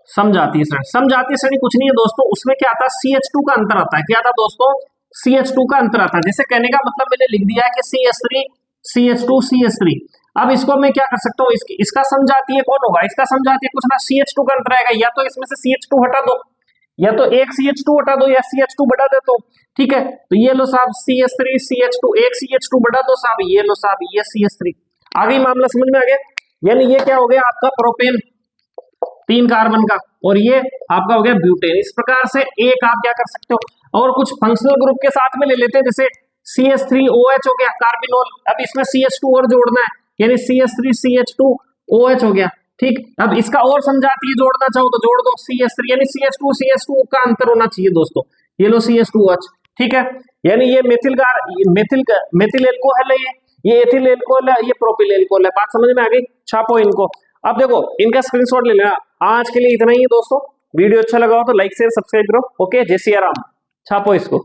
समजातीय श्रेणी। समजातीय श्रेणी कुछ नहीं है दोस्तों, उसमें क्या आता है CH2 का अंतर आता है। क्या आता है दोस्तों? CH2 का अंतर आता है। जैसे कहने का मतलब मैंने लिख दिया है कि CH3 CH2 CH3। अब इसको मैं क्या कर सकता हूँ, इसका समजातीय कौन होगा? इसका समजातीय कुछ ना CH2 का अंतर आएगा, या तो इसमें से CH2 हटा दो, या तो एक CH2 हटा दो, या CH2 बढ़ा दे तो ठीक है। तो ये लो साहब CH3 CH2, एक CH2 बढ़ा दो साहब, ये लो साहब ये CH3। आगे मामला समझ में आ गया? यानी ये क्या हो गया आपका प्रोपेन 3 कार्बन का, और ये आपका हो गया ब्यूटेन। इस प्रकार से एक आप क्या कर सकते हो। और कुछ फंक्शनल ग्रुप के साथ में ले लेते हैं, जैसे CH3OH हो गया कार्बिनोल। अब इसमें CH2 और जोड़ना है, यानी CH3CH2OH हो गया। ठीक, अब इसका और समझाती है, जोड़ना चाहो तो जोड़ दो CH3, यानी CH2 का अंतर होना चाहिए दोस्तों। ये लो CH2OH, ठीक है। यानी ये मेथिल एल्कोहल है, ये एथिल एल्कोहल है, ये प्रोपिल एल्कोहल है। बात समझ में आ गई? छापो इनको। अब देखो इनका स्क्रीनशॉट ले लेना। आज के लिए इतना ही है दोस्तों। वीडियो अच्छा लगा हो तो लाइक शेयर सब्सक्राइब करो। ओके, जय सिया राम। छापो इसको।